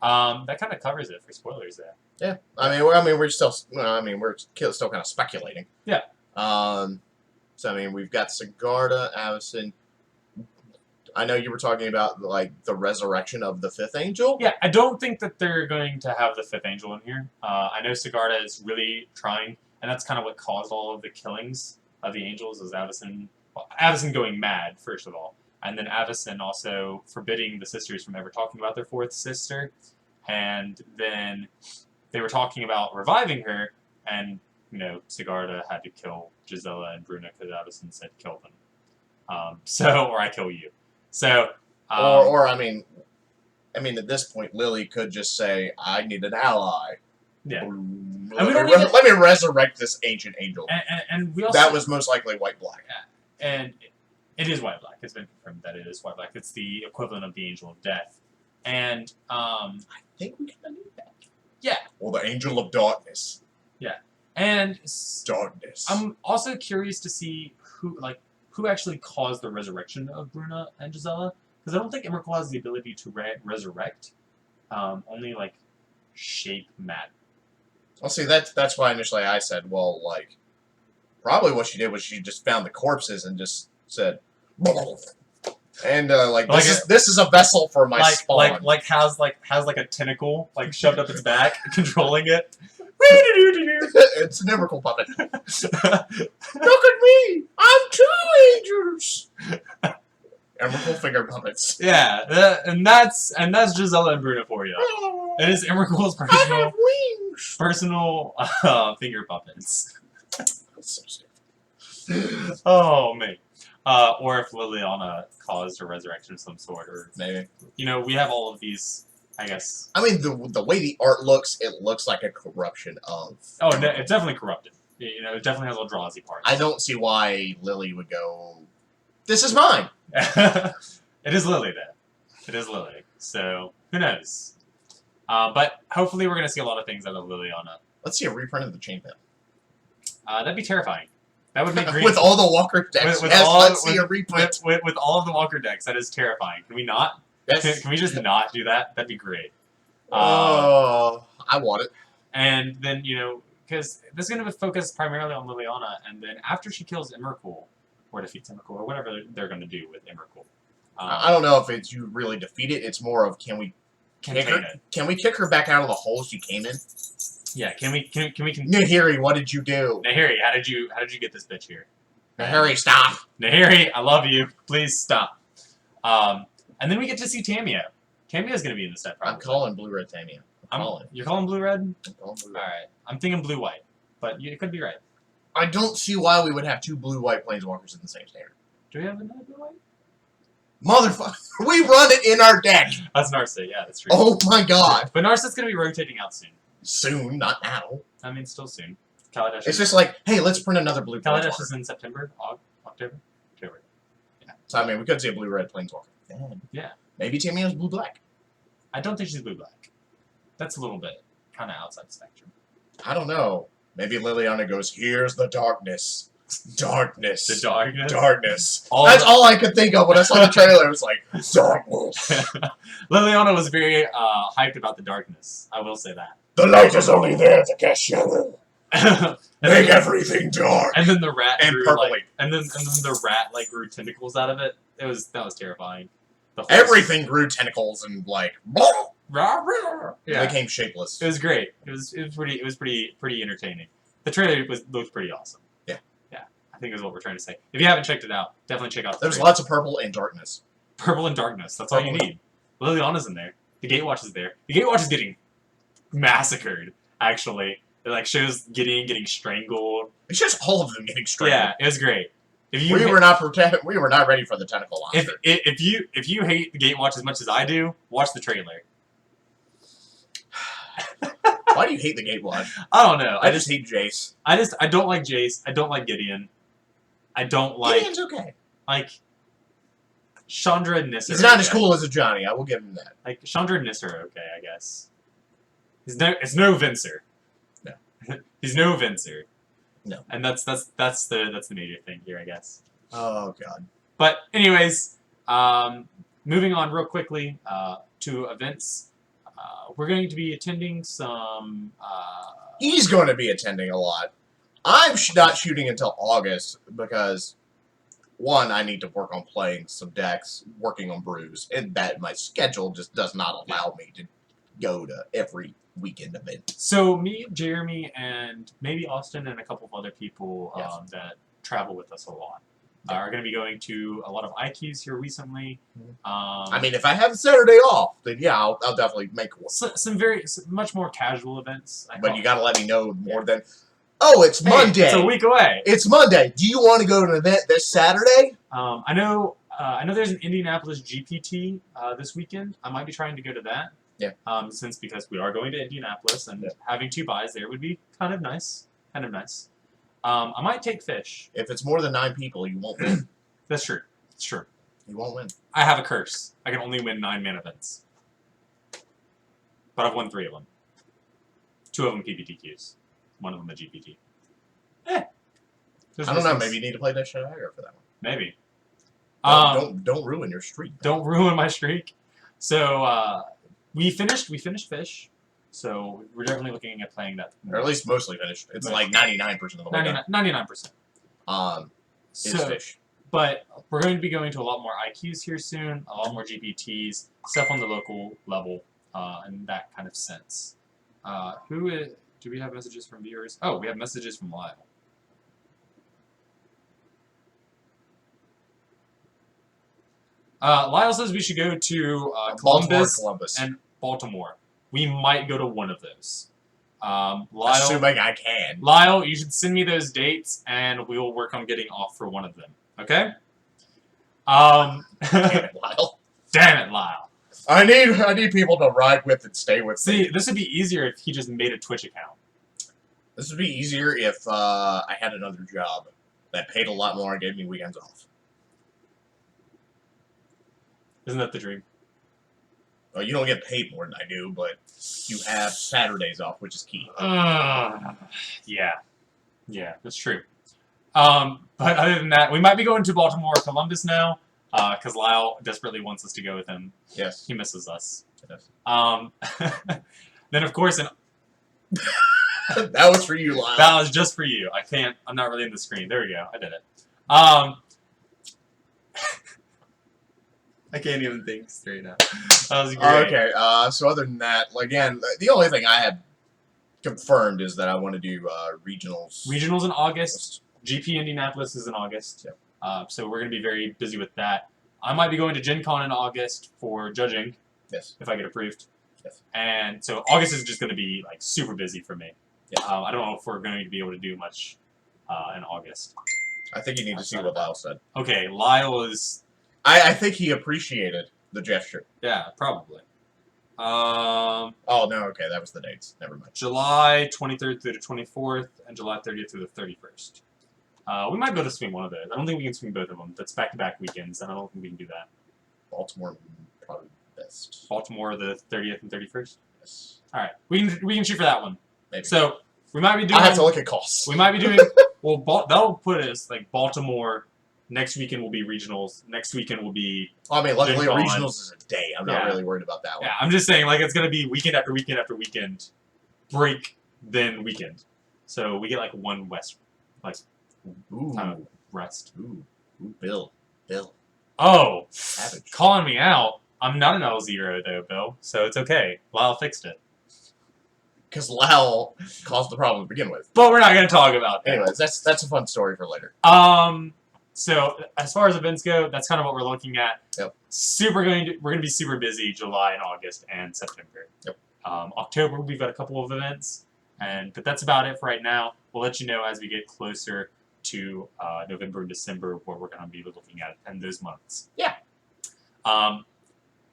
That kind of covers it for spoilers there. Yeah. We're still kind of speculating. Yeah. So, I mean, we've got Sigarda, Avacyn. I know you were talking about, like, the resurrection of the 5th Angel. Yeah, I don't think that they're going to have the 5th Angel in here. I know Sigarda is really trying, and that's kind of what caused all of the killings of the Angels, is Avacyn going mad, first of all. And then Avacyn also forbidding the sisters from ever talking about their 4th sister. And then they were talking about reviving her, and, you know, Sigarda had to kill Gisela and Bruna because Avacyn said kill them. Or I kill you. So, I mean, at this point, Lily could just say, "I need an ally." Yeah. Let me resurrect this ancient angel. And we also, that was most likely white-black. Yeah. And it is white-black. It's been confirmed that it is white-black. It's the equivalent of the Angel of Death. And think we kind of need that. Yeah. Or the Angel of Darkness. Yeah. And Darkness. I'm also curious to see who actually caused the resurrection of Bruna and Gisela, because I don't think Emrakul has the ability to resurrect. Only like shape matter. Well, see, that's why initially I said, well, like, probably what she did was she just found the corpses and just said, and this is a vessel for my spawn. Has a tentacle shoved up its back, controlling it. It's an Emrakul puppet. Look at me! I'm 2 angels. Emrakul finger puppets. Yeah, and that's Gisela and Bruna for you. It is Emrakul's personal finger puppets. So stupid. Oh man. Or if Liliana caused a resurrection of some sort, or maybe. We have all of these. I guess. I mean, the way the art looks, it looks like a corruption of. Oh, no, it's definitely corrupted. It definitely has a Eldrazi part. I don't see why Lily would go. This is mine. It is Lily, though. It is Lily. So who knows? But hopefully, we're gonna see a lot of things out of Liliana. Let's see a reprint of the chain pen. That'd be terrifying. That would make green. With all the Walker decks. Let's see a reprint. With all of the Walker decks, that is terrifying. Can we not? Yes. Can we just not do that? That'd be great. I want it. And then, because this is going to focus primarily on Liliana, and then after she kills Emrakul, or defeats Emrakul, or whatever they're going to do with Emrakul. I don't know if it's you really defeat it. It's more of can we kick her back out of the hole she came in? Yeah, can we Nahiri, what did you do? Nahiri, how did you get this bitch here? Nahiri, stop. Nahiri, I love you. Please stop. And then we get to see Tamia. Tamia's going to be in the set, probably. I'm calling blue-red Tamia. You're calling blue-red? I'm calling blue-red. Alright. I'm thinking blue-white. But you could be right. I don't see why we would have 2 blue-white planeswalkers in the same standard. Do we have another blue-white? Motherfucker. We run it in our deck. That's Narset, yeah, that's true. Oh my god. But Narset's going to be rotating out soon. Soon, not now. I mean, still soon. Kaladesh it's just like, hey, let's print another blue Kaladesh is in September? October? Yeah. So, I mean, we could see a blue-red planeswalker. Yeah. Maybe Tamia's blue-black. I don't think she's blue-black. That's a little bit kind of outside the spectrum. I don't know. Maybe Liliana goes, here's the darkness. Darkness. The darkness? Darkness. That's all I could think of when I saw the trailer. It was like, darkness. Liliana was very hyped about the darkness. I will say that. The light is only there to cast shadow. Make everything dark. And then the rat and grew purpley. And then the rat grew tentacles out of it. That was terrifying. Everything grew tentacles and yeah. became shapeless. It was great. It was pretty entertaining. The trailer looked pretty awesome. Yeah. Yeah. I think is what we're trying to say. If you haven't checked it out, definitely check out. There's lots of purple and darkness. Purple and darkness. That's all you need. Liliana's in there. The Gatewatch is there. The Gatewatch is getting massacred. Actually, it shows Gideon getting strangled. It shows all of them getting strangled. Yeah, it was great. We were not ready for the tentacle monster. If you hate the Gatewatch as much as I do, watch the trailer. Why do you hate the Gatewatch? I don't know. I just hate Jace. I don't like Jace. I don't like Gideon. I don't like Gideon's okay. Chandra and Nissa. He's not as cool as a Johnny. I will give him that. Chandra and Nissa are okay, I guess. It's no Vincer. No. He's no Vincer. No. And that's the major thing here, I guess. Oh god. But anyways, moving on real quickly to events. We're going to be attending some. He's going to be attending a lot. I'm not shooting until August because, one, I need to work on playing some decks, working on brews, and that my schedule just does not allow me to go to every weekend event. So me, Jeremy, and maybe Austin and a couple of other people that travel with us a lot are going to be going to a lot of IQs here recently. I mean, if I have Saturday off, then yeah, I'll definitely make one. Some much more casual events. But you got to let me know more than, oh, it's Monday. It's a week away. It's Monday. Do you want to go to an event this Saturday? I know there's an Indianapolis GPT this weekend. I might be trying to go to that. Yeah. Because we are going to Indianapolis and having 2 buys there would be kind of nice. I might take Fish. If it's more than 9 people, you won't win. That's true. It's true. You won't win. I have a curse. I can only win 9 main events. But I've won 3 of them. 2 of them PPTQs. 1 of them a GPT. I don't know. Maybe you need to play Dash Niagara for that one. Maybe. Don't ruin your streak. Don't ruin my streak. So we finished Fish. So we're definitely looking at playing that. Or at least mostly finished. It's like 99% of the way done. 99%. Is Fish. But we're going to be going to a lot more IQs here soon, a lot more GPTs, stuff on the local level, in that kind of sense. Do we have messages from viewers? Oh, we have messages from Lyle. Lyle says we should go to Columbus and Baltimore. We might go to one of those. Lyle, assuming I can. Lyle, you should send me those dates, and we will work on getting off for one of them. Okay? Damn it, Lyle. Damn it, Lyle. I need people to ride with and stay with. See, this would be easier if he just made a Twitch account. This would be easier if I had another job that paid a lot more and gave me weekends off. Isn't that the dream? Well, you don't get paid more than I do, but you have Saturdays off, which is key. Yeah, that's true. But other than that, we might be going to Baltimore or Columbus now, because Lyle desperately wants us to go with him. Yes. He misses us. Yes. Then, of course, that was for you, Lyle. That was just for you. I'm not really in the screen. There we go. I did it. I can't even think straight now. That was great. Okay, so other than that, again, the only thing I had confirmed is that I want to do regionals. Regionals in August. GP Indianapolis is in August. Yep. So we're going to be very busy with that. I might be going to Gen Con in August for judging. Yes. If I get approved. Yes. And so August is just going to be like super busy for me. Yes. I don't know if we're going to be able to do much in August. I think you need to see what Lyle said. Okay, Lyle is... I think he appreciated the gesture. Yeah, probably. Oh, no, okay, that was the dates. Never mind. July 23rd through the 24th, and July 30th through the 31st. We might be able to swing one of those. I don't think we can swing both of them. That's back-to-back weekends, and I don't think we can do that. Baltimore, probably best. Baltimore, the 30th and 31st? Yes. Alright, we can shoot for that one. Maybe. So, we might be doing... I have to look at costs. We might be doing... Well, that'll put us, like, Baltimore... Next weekend will be regionals. Next weekend will be... I mean, luckily regionals is a day. I'm not really worried about that one. Yeah, I'm just saying, like, it's going to be weekend after weekend after weekend. Break, then weekend. So we get, like, one West, like, time of rest. Ooh, Bill. Oh, Savage. Calling me out. I'm not an L0, though, Bill. So it's okay. Lyle fixed it. Because Lyle caused the problem to begin with. But we're not going to talk about that. Anyways, that's a fun story for later. So as far as events go, that's kind of what we're looking at. Yep. We're going to be super busy July and August and September. Yep. October we've got a couple of events, but that's about it for right now. We'll let you know as we get closer to November and December what we're going to be looking at in those months. Yeah.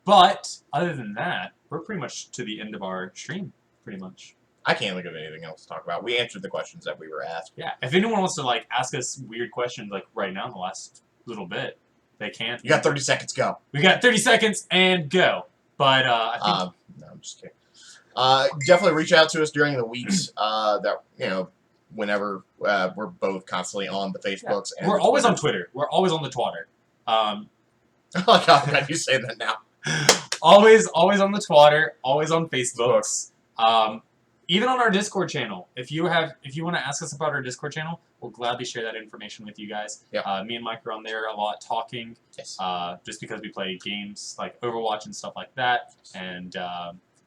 But other than that, we're pretty much to the end of our stream, pretty much. I can't think of anything else to talk about. We answered the questions that we were asked. Yeah. If anyone wants to like ask us weird questions like right now in the last little bit, they can. You got 30 seconds, go. We got 30 seconds and go. But I think no, I'm just kidding. Definitely reach out to us during the weeks that whenever we're both constantly on the Facebooks. Yeah. We're always on Twitter. We're always on the Twatter. Oh God, you say that now. always on the Twatter. Always on Facebooks. Even on our Discord channel, if you want to ask us about our Discord channel, we'll gladly share that information with you guys. Yep. Me and Mike are on there a lot talking, yes. Just because we play games like Overwatch and stuff like that, and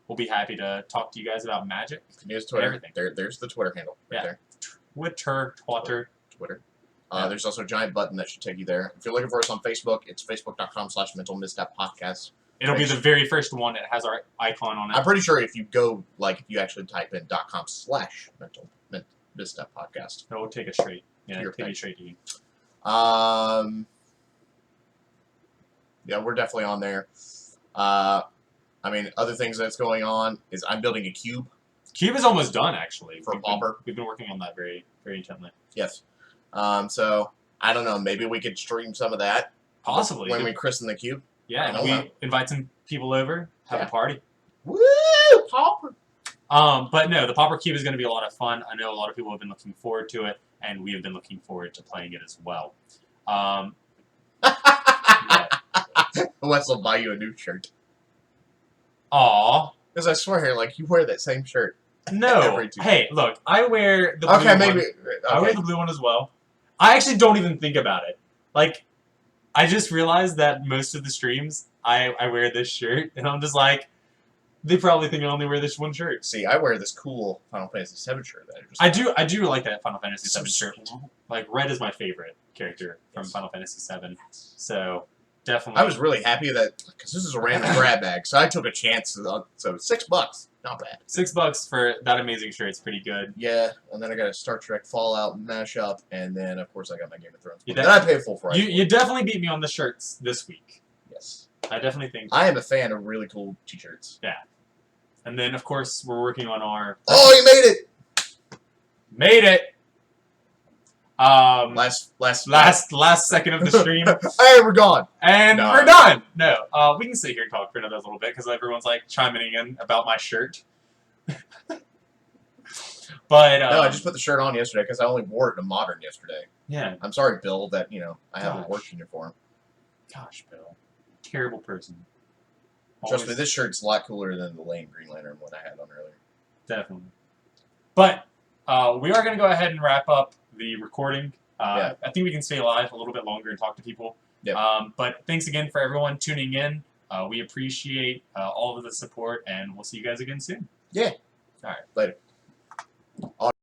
we'll be happy to talk to you guys about Magic. There's Twitter. Everything. There's the Twitter handle right there. Twitter. There's also a giant button that should take you there. If you're looking for us on Facebook, it's facebook.com/mentalmissteppodcast. It'll be the very first one that has our icon on it. I'm pretty sure if you go, if you actually type in .com/mentalmissteppodcast. It will take us straight. Yeah, it'll take you straight to you. Yeah, we're definitely on there. I mean, other things that's going on is I'm building a cube. Cube is almost done, actually. For Pauper. We've been working on that very, very intently. Yes. So, I don't know, maybe we could stream some of that. Possibly. When we christen the cube. Yeah, and we invite some people over, have a party. Woo! Pauper! But no, the Pauper Cube is going to be a lot of fun. I know a lot of people have been looking forward to it, and we have been looking forward to playing it as well. Wes will buy you a new shirt. Aw. Because I swear, like, you wear that same shirt. No. Hey, look, I wear the blue okay, maybe. one. Okay. I wear the blue one as well. I actually don't even think about it. Like, I just realized that most of the streams, I wear this shirt, and I'm just like, they probably think I only wear this one shirt. See, I wear this cool Final Fantasy VII shirt. That I do like that Final Fantasy VII shirt. Like, Red is my favorite character from Final Fantasy VII. So, definitely. I was really happy that, because this is a random grab bag, so I took a chance. So $6. Not bad. $6 for that amazing shirt. It's pretty good. Yeah, and then I got a Star Trek Fallout mashup, and then, of course, I got my Game of Thrones. Then I paid full price. You definitely beat me on the shirts this week. Yes. I definitely think. I am a fan of really cool t-shirts. Yeah. And then, of course, we're working on our... Oh, you made it! Made it! Last second of the stream. Hey, we're gone. And we're done. No, we can sit here and talk for another little bit because everyone's like chiming in about my shirt. But no, I just put the shirt on yesterday because I only wore it in Modern yesterday. Yeah. I'm sorry, Bill, that I have a work uniform. Gosh, Bill, terrible person. Trust me, this shirt's a lot cooler than the Green Lantern one I had on earlier. Definitely. But we are going to go ahead and wrap up the recording. I think we can stay live a little bit longer and talk to people. Yeah. But thanks again for everyone tuning in. We appreciate all of the support, and we'll see you guys again soon. Yeah. All right. Later.